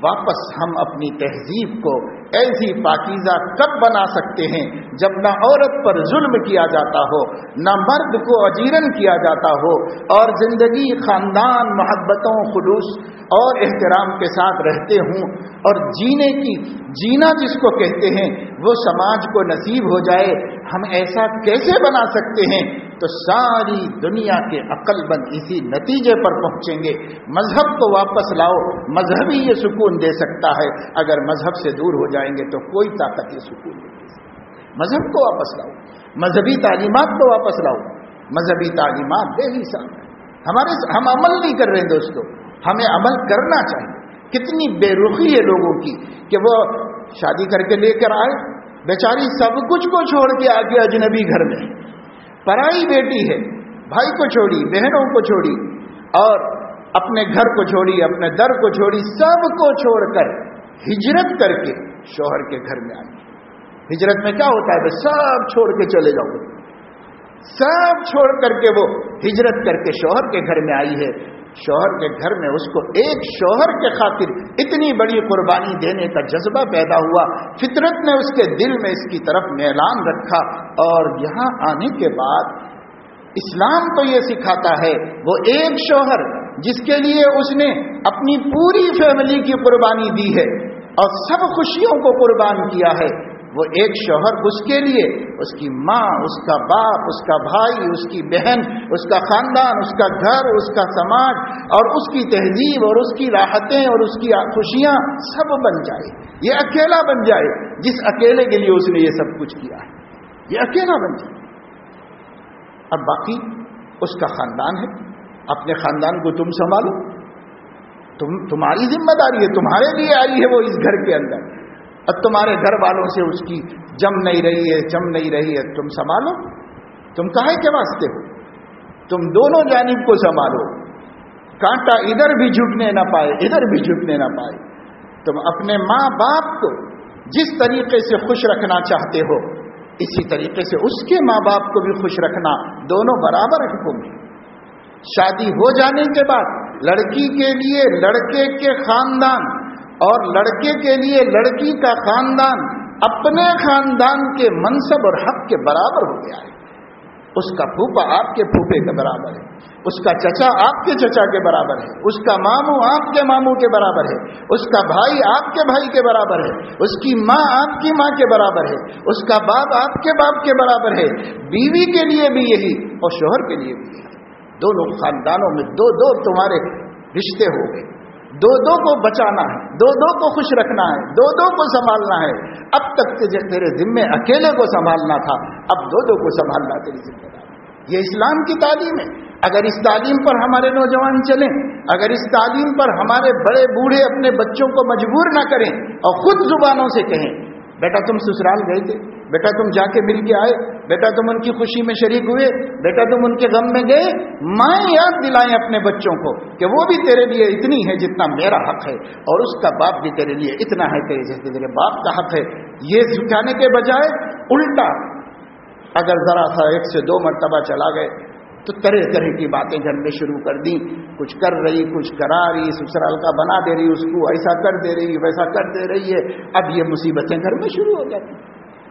واپس ہم اپنی تہذیب کو ایسی پاکیزہ کب بنا سکتے ہیں جب نہ عورت پر ظلم کیا جاتا ہو، نہ مرد کو اجیرن کیا جاتا ہو، اور زندگی خاندان، محبتوں، خلوص اور احترام کے ساتھ رہتے ہوں، اور جینا جس کو کہتے ہیں وہ سماج کو نصیب ہو جائے۔ ہم ایسا کیسے بنا سکتے ہیں؟ تو ساری دنیا کے عقل مند اسی نتیجے پر پہنچیں گے، مذہب کو واپس لاؤ، مذہب ہی یہ سکون دے سکتا ہے۔ اگر مذہب سے دور ہو جائیں گے تو کوئی طاقت یہ سکون نہیں دے سکتی۔ مذہب کو واپس لاؤ، مذہبی تعلیمات کو واپس لاؤ، مذہبی تعلیمات بے حساب۔ ہم عمل نہیں کر رہے دوستو، ہمیں عمل کرنا چاہیے۔ کتنی بے رخی ہے لوگوں کی کہ وہ شادی کر کے لے کر آئے، بیچاری سب کچھ کو چھوڑ کے آ کے اجنبی گھر میں، پرائی بیٹی ہے، بھائی کو چھوڑی، بہنوں کو چھوڑی، اور اپنے گھر کو چھوڑی، اپنے در کو چھوڑی، سب کو چھوڑ کر ہجرت کر کے شوہر کے گھر میں آئی۔ ہجرت میں کیا ہوتا ہے؟ سب چھوڑ کے چلے جاؤ، سب چھوڑ کر کے وہ ہجرت کر کے شوہر کے گھر میں آئی ہے۔ شوہر کے گھر میں اس کو ایک شوہر کے خاطر اتنی بڑی قربانی دینے کا جذبہ پیدا ہوا، فطرت نے اس کے دل میں اس کی طرف میلان رکھا، اور یہاں آنے کے بعد اسلام تو یہ سکھاتا ہے، وہ ایک شوہر جس کے لیے اس نے اپنی پوری فیملی کی قربانی دی ہے اور سب خوشیوں کو قربان کیا ہے، وہ ایک شوہر اس کے لیے اس کی ماں، اس کا باپ، اس کا بھائی، اس کی بہن، اس کا خاندان، اس کا گھر، اس کا سماج اور اس کی تہذیب اور اس کی راحتیں اور اس کی خوشیاں سب بن جائے، یہ اکیلا بن جائے جس اکیلے کے لیے اس نے یہ سب کچھ کیا ہے، یہ اکیلا بن جائے۔ اب باقی اس کا خاندان ہے، اپنے خاندان کو تم سنبھالو، تمہاری ذمہ داری ہے، تمہارے لیے آئی ہے وہ اس گھر کے اندر، اور تمہارے گھر والوں سے اس کی جم نہیں رہی ہے، تم سنبھالو، تم کاہے کے واسطے ہو، تم دونوں جانب کو سنبھالو، کانٹا ادھر بھی جھکنے نہ پائے، ادھر بھی جھکنے نہ پائے۔ تم اپنے ماں باپ کو جس طریقے سے خوش رکھنا چاہتے ہو، اسی طریقے سے اس کے ماں باپ کو بھی خوش رکھنا، دونوں برابر حکم ہیں۔ شادی ہو جانے کے بعد لڑکی کے لیے لڑکے کے خاندان اور لڑکے کے لیے لڑکی کا خاندان اپنے خاندان کے منصب اور حق کے برابر ہو گیا ہے۔ اس کا پھوپھا آپ کے پھوپھے کے برابر ہے، اس کا چچا آپ کے چچا کے برابر ہے، اس کا ماموں آپ کے ماموں کے برابر ہے، اس کا بھائی آپ کے بھائی کے برابر ہے، اس کی ماں آپ کی ماں کے برابر ہے، اس کا باپ آپ کے باپ کے برابر ہے۔ بیوی کے لیے بھی یہی اور شوہر کے لیے بھی یہی، دونوں خاندانوں میں دو دو تمہارے رشتے ہو گئے، دو دو کو بچانا ہے، دو دو کو خوش رکھنا ہے، دو دو کو سنبھالنا ہے۔ اب تک تیرے ذمے اکیلے کو سنبھالنا تھا، اب دو دو کو سنبھالنا تیری ذمہ داری۔ یہ اسلام کی تعلیم ہے۔ اگر اس تعلیم پر ہمارے نوجوان چلیں، اگر اس تعلیم پر ہمارے بڑے بوڑھے اپنے بچوں کو مجبور نہ کریں اور خود زبانوں سے کہیں، بیٹا تم سسرال گئے تھے، بیٹا تم جا کے مل کے آئے، بیٹا تم ان کی خوشی میں شریک ہوئے، بیٹا تم ان کے غم میں گئے، مائیں یاد دلائیں اپنے بچوں کو کہ وہ بھی تیرے لیے اتنی ہے جتنا میرا حق ہے، اور اس کا باپ بھی تیرے لیے اتنا ہے جیسے تیرے باپ کا حق ہے۔ یہ سکھانے کے بجائے الٹا اگر ذرا سا ایک سے دو مرتبہ چلا گئے تو طرح طرح کی باتیں گھر میں شروع کر دیں، کچھ کر رہی، کچھ کرا رہی، سسرال کا بنا دے رہی، اس کو ایسا کر دے رہی، ویسا کر دے رہی ہے۔ اب یہ مصیبتیں گھر میں شروع ہو جاتی۔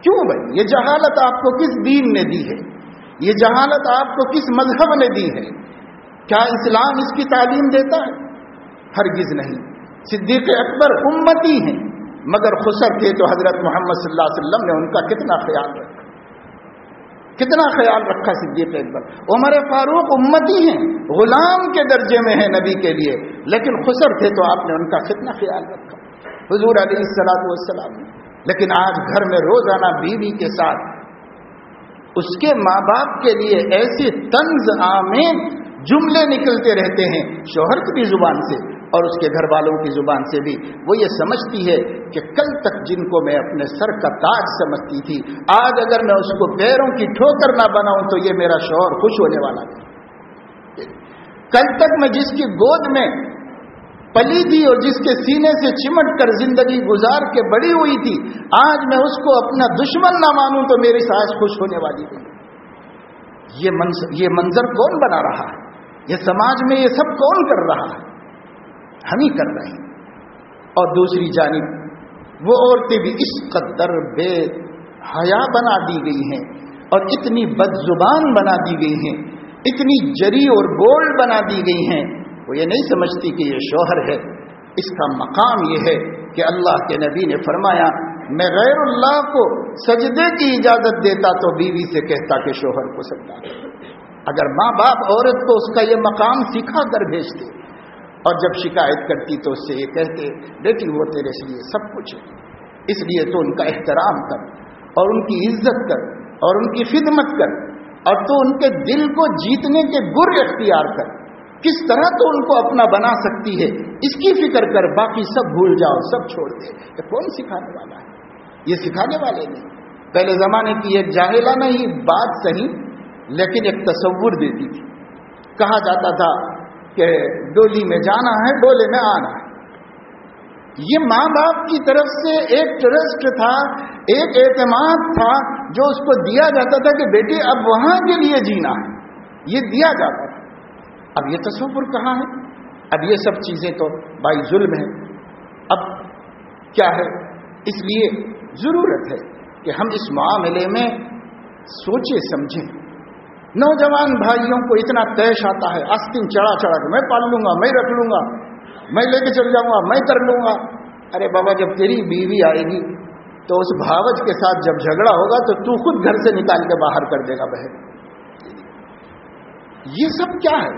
کیوں بھائی؟ یہ جہالت آپ کو کس دین نے دی ہے؟ یہ جہالت آپ کو کس مذہب نے دی ہے؟ کیا اسلام اس کی تعلیم دیتا ہے؟ ہرگز نہیں۔ صدیق اکبر امتی ہیں مگر خسر تھے تو حضرت محمد صلی اللہ علیہ وسلم نے ان کا کتنا خیال رکھا، کتنا خیال رکھا صدیق اکبر۔ عمر فاروق امتی ہیں، غلام کے درجے میں ہیں نبی کے لیے، لیکن خسر تھے تو آپ نے ان کا کتنا خیال رکھا حضور علیہ الصلوۃ والسلام نے۔ لیکن آج گھر میں روزانہ بیوی کے ساتھ اس کے ماں باپ کے لیے ایسے طنز آمیز جملے نکلتے رہتے ہیں، شوہر کی بھی زبان سے اور اس کے گھر والوں کی زبان سے بھی۔ وہ یہ سمجھتی ہے کہ کل تک جن کو میں اپنے سر کا تاج سمجھتی تھی، آج اگر میں اس کو پیروں کی ٹھوکر نہ بناؤں تو یہ میرا شوہر خوش ہونے والا نہیں۔ کل تک میں جس کی گود میں پلی تھی اور جس کے سینے سے چمٹ کر زندگی گزار کے بڑی ہوئی تھی، آج میں اس کو اپنا دشمن نہ مانوں تو میری ساس خوش ہونے والی نہیں۔ یہ منظر کون بنا رہا ہے؟ یہ سماج میں یہ سب کون کر رہا ہے؟ ہم ہی کر رہے ہیں۔ اور دوسری جانب وہ عورتیں بھی اس قدر بے حیا بنا دی گئی ہیں اور اتنی بد زبان بنا دی گئی ہیں، اتنی جری اور بولڈ بنا دی گئی ہیں، وہ یہ نہیں سمجھتی کہ یہ شوہر ہے۔ اس کا مقام یہ ہے کہ اللہ کے نبی نے فرمایا، میں غیر اللہ کو سجدے کی اجازت دیتا تو بیوی سے کہتا کہ شوہر کو سجدہ دے۔ اگر ماں باپ عورت کو اس کا یہ مقام سکھا کر بھیجتے اور جب شکایت کرتی تو اس سے یہ کہتے، بیٹی وہ تیرے لیے سب کچھ ہے، اس لیے تو ان کا احترام کر اور ان کی عزت کر اور ان کی خدمت کر، اور تو ان کے دل کو جیتنے کے گر اختیار کر، کس طرح تو ان کو اپنا بنا سکتی ہے اس کی فکر کر، باقی سب بھول جاؤ، سب چھوڑ دے۔ یہ کون سکھانے والا ہے؟ یہ سکھانے والے نہیں۔ پہلے زمانے کی ایک جاہلانہ ہی بات صحیح لیکن ایک تصور دیتی تھی، کہا جاتا تھا کہ ڈولی میں جانا ہے، ڈولے میں آنا ہے۔ یہ ماں باپ کی طرف سے ایک ٹرسٹ تھا، ایک اعتماد تھا جو اس کو دیا جاتا تھا کہ بیٹی اب وہاں کے لیے جینا ہے، یہ دیا جاتا تھا۔ اب یہ تصور کہاں ہے؟ اب یہ سب چیزیں تو بائی ظلم ہے۔ کیا ہے؟ اس لیے ضرورت ہے کہ ہم اس معاملے میں سوچے سمجھیں. نوجوان بھائیوں کو اتنا طیش آتا ہے، آستین چڑھا چڑھا کے میں پال لوں گا، میں رکھ لوں گا، میں لے کے چل جاؤں گا، میں کر لوں گا. ارے بابا، جب تیری بیوی آئے گی تو اس بھاوج کے ساتھ جب جھگڑا ہوگا تو تو خود گھر سے نکال کے باہر کر دے گا. بہن، یہ سب کیا ہے؟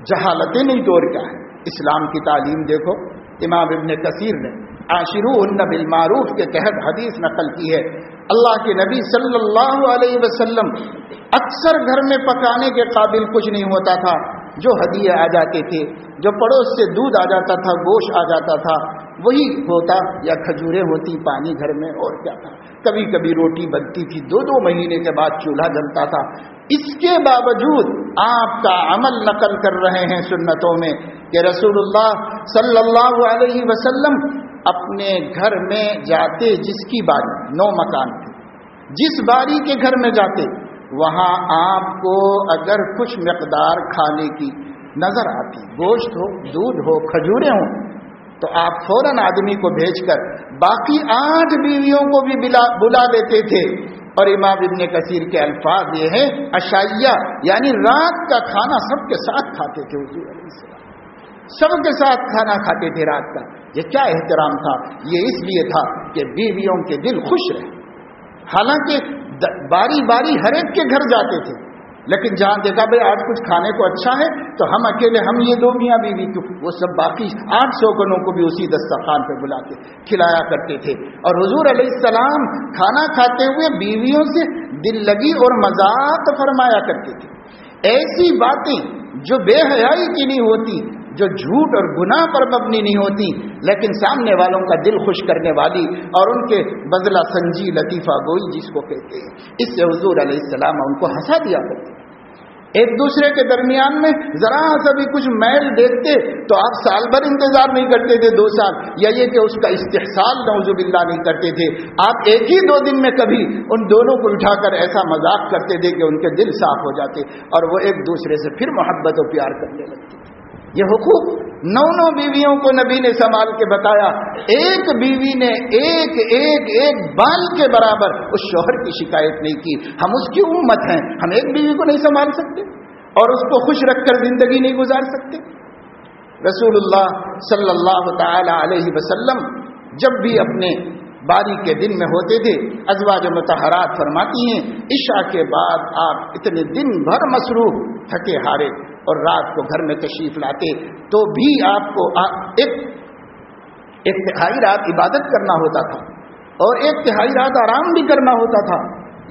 جہالتیں نہیں تو اور کیا ہے؟ اسلام کی تعلیم دیکھو. امام ابن کثیر نے عاشروہن بالمعروف کے تحت حدیث نقل کی ہے. اللہ کے نبی صلی اللہ علیہ وسلم اکثر گھر میں پکانے کے قابل کچھ نہیں ہوتا تھا. جو ہدیے آ جاتے تھے، جو پڑوس سے دودھ آ جاتا تھا، گوشت آ جاتا تھا، وہی ہوتا، یا کھجوریں ہوتی، پانی گھر میں، اور کیا تھا. کبھی کبھی روٹی بنتی تھی، 2 مہینے کے بعد چولہا جلتا تھا. اس کے باوجود آپ کا عمل نقل کر رہے ہیں سنتوں میں کہ رسول اللہ صلی اللہ علیہ وسلم اپنے گھر میں جاتے، جس کی باری 9 مکان تھے، جس باری کے گھر میں جاتے وہاں آپ کو اگر کچھ مقدار کھانے کی نظر آتی، گوشت ہو، دودھ ہو، کھجوریں ہوں، تو آپ فوراً آدمی کو بھیج کر باقی 8 بیویوں کو بھی بلا لیتے تھے. اور امام ابن کثیر کے الفاظ یہ ہیں عشائیہ، یعنی رات کا کھانا سب کے ساتھ کھاتے تھے. حضور علیہ السلام سب کے ساتھ کھانا کھاتے تھے رات کا. یہ کیا احترام تھا؟ یہ اس لیے تھا کہ بیویوں کے دل خوش رہے. حالانکہ باری باری ہر ایک کے گھر جاتے تھے، لیکن جہاں دیکھا بھائی آج کچھ کھانے کو اچھا ہے تو ہم اکیلے، ہم یہ 2 میاں بیوی کیوں، وہ سب باقی 800 گنوں کو بھی اسی دسترخوان پہ بلا کے کھلایا کرتے تھے. اور حضور علیہ السلام کھانا کھاتے ہوئے بیویوں سے دل لگی اور مذاق فرمایا کرتے تھے. ایسی باتیں جو بے حیائی کی نہیں ہوتی، جو جھوٹ اور گناہ پر مبنی نہیں ہوتی، لیکن سامنے والوں کا دل خوش کرنے والی اور ان کے بدلہ سنجی لطیفہ گوئی جس کو کہتے ہیں، اس سے حضور علیہ السلام ان کو ہنسا دیا کرتے. ایک دوسرے کے درمیان میں ذرا سا بھی کچھ میل دیکھتے تو آپ سال بھر انتظار نہیں کرتے تھے، 2 سال، یا یہ کہ اس کا استحصال نعوذ باللہ نہیں کرتے تھے. آپ ایک ہی 2 دن میں کبھی ان دونوں کو اٹھا کر ایسا مذاق کرتے تھے کہ ان کے دل صاف ہو جاتے اور وہ ایک دوسرے سے پھر محبت و پیار کرنے لگتے. یہ حقوق 9 بیویوں کو نبی نے سنبھال کے بتایا. ایک بیوی نے ایک بال کے برابر اس شوہر کی شکایت نہیں کی. ہم اس کی امت ہیں، ہم ایک بیوی کو نہیں سنبھال سکتے اور اس کو خوش رکھ کر زندگی نہیں گزار سکتے. رسول اللہ صلی اللہ تعالی علیہ وسلم جب بھی اپنے باری کے دن میں ہوتے تھے، ازواج مطہرات فرماتی ہیں عشاء کے بعد آپ اتنے دن بھر مصروف تھکے ہارے اور رات کو گھر میں تشریف لاتے تو بھی آپ کو ایک تہائی رات عبادت کرنا ہوتا تھا اور 1 تہائی رات آرام بھی کرنا ہوتا تھا.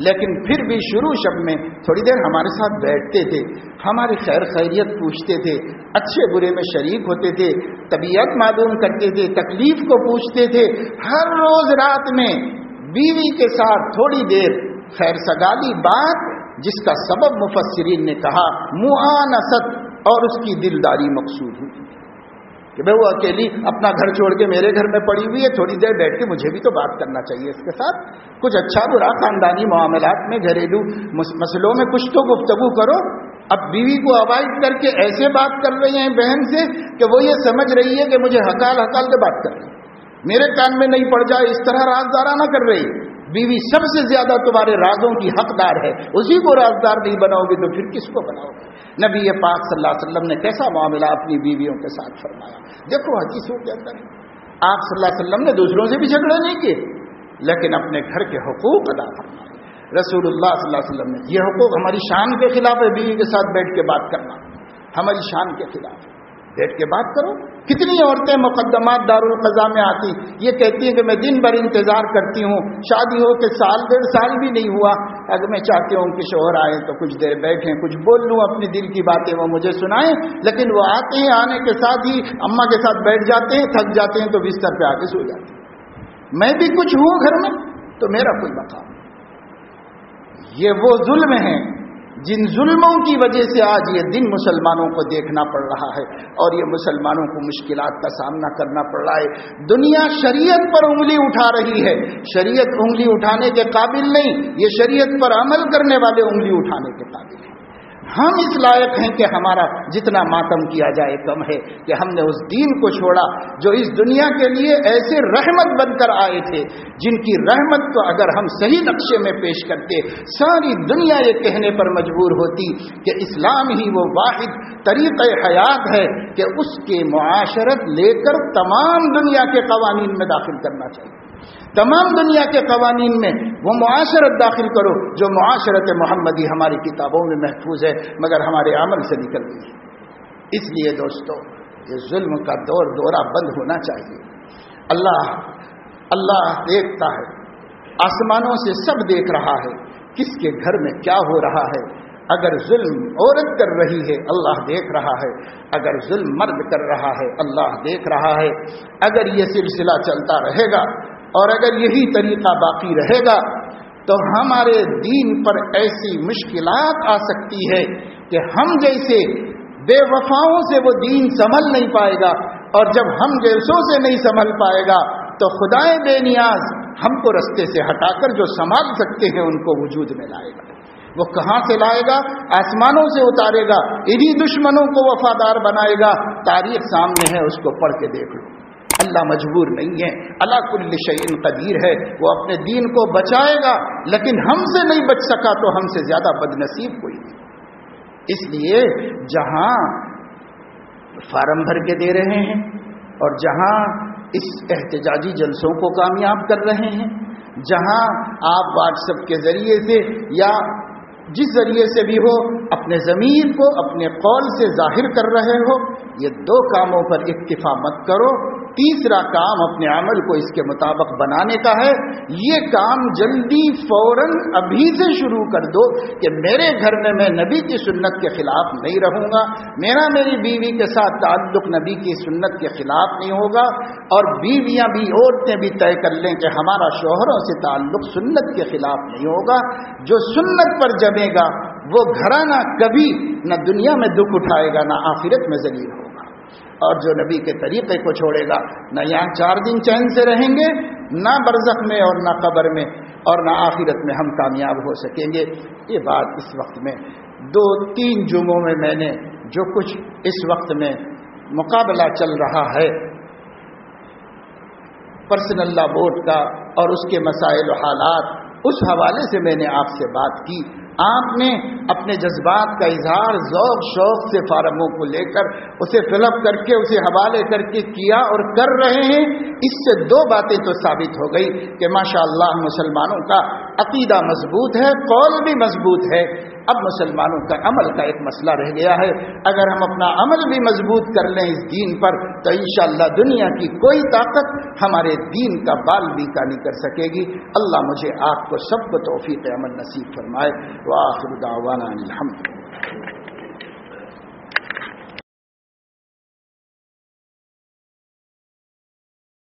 لیکن پھر بھی شروع شب میں تھوڑی دیر ہمارے ساتھ بیٹھتے تھے، ہماری خیر خیریت پوچھتے تھے، اچھے برے میں شریک ہوتے تھے، طبیعت معلوم کرتے تھے، تکلیف کو پوچھتے تھے. ہر روز رات میں بیوی کے ساتھ تھوڑی دیر خیر سگالی بات، جس کا سبب مفسرین نے کہا معانست اور اس کی دلداری مقصود ہوئی کہ بھئی وہ اکیلی اپنا گھر چھوڑ کے میرے گھر میں پڑی ہوئی ہے، تھوڑی دیر بیٹھ کے مجھے بھی تو بات کرنا چاہیے اس کے ساتھ، کچھ اچھا برا خاندانی معاملات میں، گھریلو مسئلوں میں کچھ تو گفتگو کرو. اب بیوی کو اوائڈ کر کے ایسے بات کر رہی ہیں بہن سے کہ وہ یہ سمجھ رہی ہے کہ مجھے ہکال کے بات کر رہی ہے، میرے کان میں نہیں پڑ جائے، اس طرح رازدارانہ کر رہی. بیوی سب سے زیادہ تمہارے رازوں کی حقدار ہے، اسی کو رازدار نہیں بناؤ گے تو پھر کس کو بناؤ گے؟ نبی پاک صلی اللہ علیہ وسلم نے کیسا معاملہ اپنی بیویوں کے ساتھ فرمایا. دیکھو حدیثوں کے اندر آپ صلی اللہ علیہ وسلم نے دوسروں سے بھی جھگڑے نہیں کیے، لیکن اپنے گھر کے حقوق ادا فرمائے. رسول اللہ صلی اللہ علیہ وسلم نے یہ حقوق ہماری شان کے خلاف ہے، بیوی کے ساتھ بیٹھ کے بات کرنا ہماری شان کے خلاف ہے. بیٹھ کے بات کرو. کتنی عورتیں مقدمات دارالقضاء میں آتی، یہ کہتی ہیں کہ میں دن بھر انتظار کرتی ہوں، شادی ہو کے 1.5 سال بھی نہیں ہوا، اگر میں چاہتی ہوں کہ شوہر آئے تو کچھ دیر بیٹھیں، کچھ بول لوں اپنی دل کی باتیں، وہ مجھے سنائیں، لیکن وہ آتے ہیں، آنے کے ساتھ ہی اماں کے ساتھ بیٹھ جاتے ہیں، تھک جاتے ہیں تو بستر پہ آ کے سو جاتے ہیں. میں بھی کچھ ہوں گھر میں تو میرا کوئی مقام. یہ وہ ظلم ہیں جن ظلموں کی وجہ سے آج یہ دن مسلمانوں کو دیکھنا پڑ رہا ہے اور یہ مسلمانوں کو مشکلات کا سامنا کرنا پڑ رہا ہے. دنیا شریعت پر انگلی اٹھا رہی ہے، شریعت انگلی اٹھانے کے قابل نہیں، یہ شریعت پر عمل کرنے والے انگلی اٹھانے کے قابل ہیں. ہم اس لائق ہیں کہ ہمارا جتنا ماتم کیا جائے کم ہے کہ ہم نے اس دین کو چھوڑا جو اس دنیا کے لیے ایسے رحمت بن کر آئے تھے، جن کی رحمت کو اگر ہم صحیح نقشے میں پیش کرتے، ساری دنیا یہ کہنے پر مجبور ہوتی کہ اسلام ہی وہ واحد طریقہ حیات ہے کہ اس کے معاشرت لے کر تمام دنیا کے قوانین میں داخل کرنا چاہیے۔ تمام دنیا کے قوانین میں وہ معاشرت داخل کرو جو معاشرت محمدی ہماری کتابوں میں محفوظ ہے، مگر ہمارے عمل سے نکل گئی ہے۔ اس لیے دوستو، یہ ظلم کا دورہ بند ہونا چاہیے۔ اللہ دیکھتا ہے، آسمانوں سے سب دیکھ رہا ہے کس کے گھر میں کیا ہو رہا ہے۔ اگر ظلم عورت کر رہی ہے اللہ دیکھ رہا ہے، اگر ظلم مرد کر رہا ہے اللہ دیکھ رہا ہے۔ اگر یہ سلسلہ چلتا رہے گا اور اگر یہی طریقہ باقی رہے گا تو ہمارے دین پر ایسی مشکلات آ سکتی ہے کہ ہم جیسے بے وفاؤں سے وہ دین سنبھل نہیں پائے گا، اور جب ہم جیسوں سے نہیں سنبھل پائے گا تو خدائے بے نیاز ہم کو رستے سے ہٹا کر جو سنبھال سکتے ہیں ان کو وجود میں لائے گا۔ وہ کہاں سے لائے گا؟ آسمانوں سے اتارے گا، انہی دشمنوں کو وفادار بنائے گا۔ تاریخ سامنے ہے، اس کو پڑھ کے دیکھ لو۔ اللہ مجبور نہیں ہے، اللہ کل شیء قدیر ہے، وہ اپنے دین کو بچائے گا، لیکن ہم سے نہیں بچ سکا تو ہم سے زیادہ بدنصیب کوئی نہیں۔ اس لیے جہاں فارم بھر کے دے رہے ہیں اور جہاں اس احتجاجی جلسوں کو کامیاب کر رہے ہیں، جہاں آپ واٹس ایپ کے ذریعے سے یا جس ذریعے سے بھی ہو اپنے ضمیر کو اپنے قول سے ظاہر کر رہے ہو، یہ دو کاموں پر اکتفا مت کرو۔ تیسرا کام اپنے عمل کو اس کے مطابق بنانے کا ہے۔ یہ کام جلدی فوراً ابھی سے شروع کر دو کہ میرے گھر میں نبی کی سنت کے خلاف نہیں رہوں گا، میری بیوی کے ساتھ تعلق نبی کی سنت کے خلاف نہیں ہوگا، اور بیویاں بھی عورتیں بھی طے کر لیں کہ ہمارا شوہروں سے تعلق سنت کے خلاف نہیں ہوگا۔ جو سنت پر جمے گا وہ گھرانہ کبھی نہ دنیا میں دکھ اٹھائے گا نہ آخرت میں ذلیل ہوگا، اور جو نبی کے طریقے کو چھوڑے گا نہ یہاں 4 دن چین سے رہیں گے، نہ برزخ میں اور نہ قبر میں اور نہ آخرت میں ہم کامیاب ہو سکیں گے۔ یہ بات اس وقت میں 2-3 جمعوں میں میں نے جو کچھ اس وقت میں مقابلہ چل رہا ہے پرسنل لا بورڈ کا اور اس کے مسائل و حالات، اس حوالے سے میں نے آپ سے بات کی۔ آپ نے اپنے جذبات کا اظہار ذوق شوق سے فارموں کو لے کر اسے فل اپ کر کے اسے حوالے کر کے کیا اور کر رہے ہیں۔ اس سے 2 باتیں تو ثابت ہو گئی کہ ماشاءاللہ مسلمانوں کا عقیدہ مضبوط ہے، قول بھی مضبوط ہے۔ اب مسلمانوں کا عمل کا ایک مسئلہ رہ گیا ہے۔ اگر ہم اپنا عمل بھی مضبوط کر لیں اس دین پر تو انشاءاللہ دنیا کی کوئی طاقت ہمارے دین کا بال بیکا نہیں کر سکے گی۔ اللہ مجھے آپ کو سب کو توفیق عمل نصیب فرمائے۔ وآخر دعوانا الحمد۔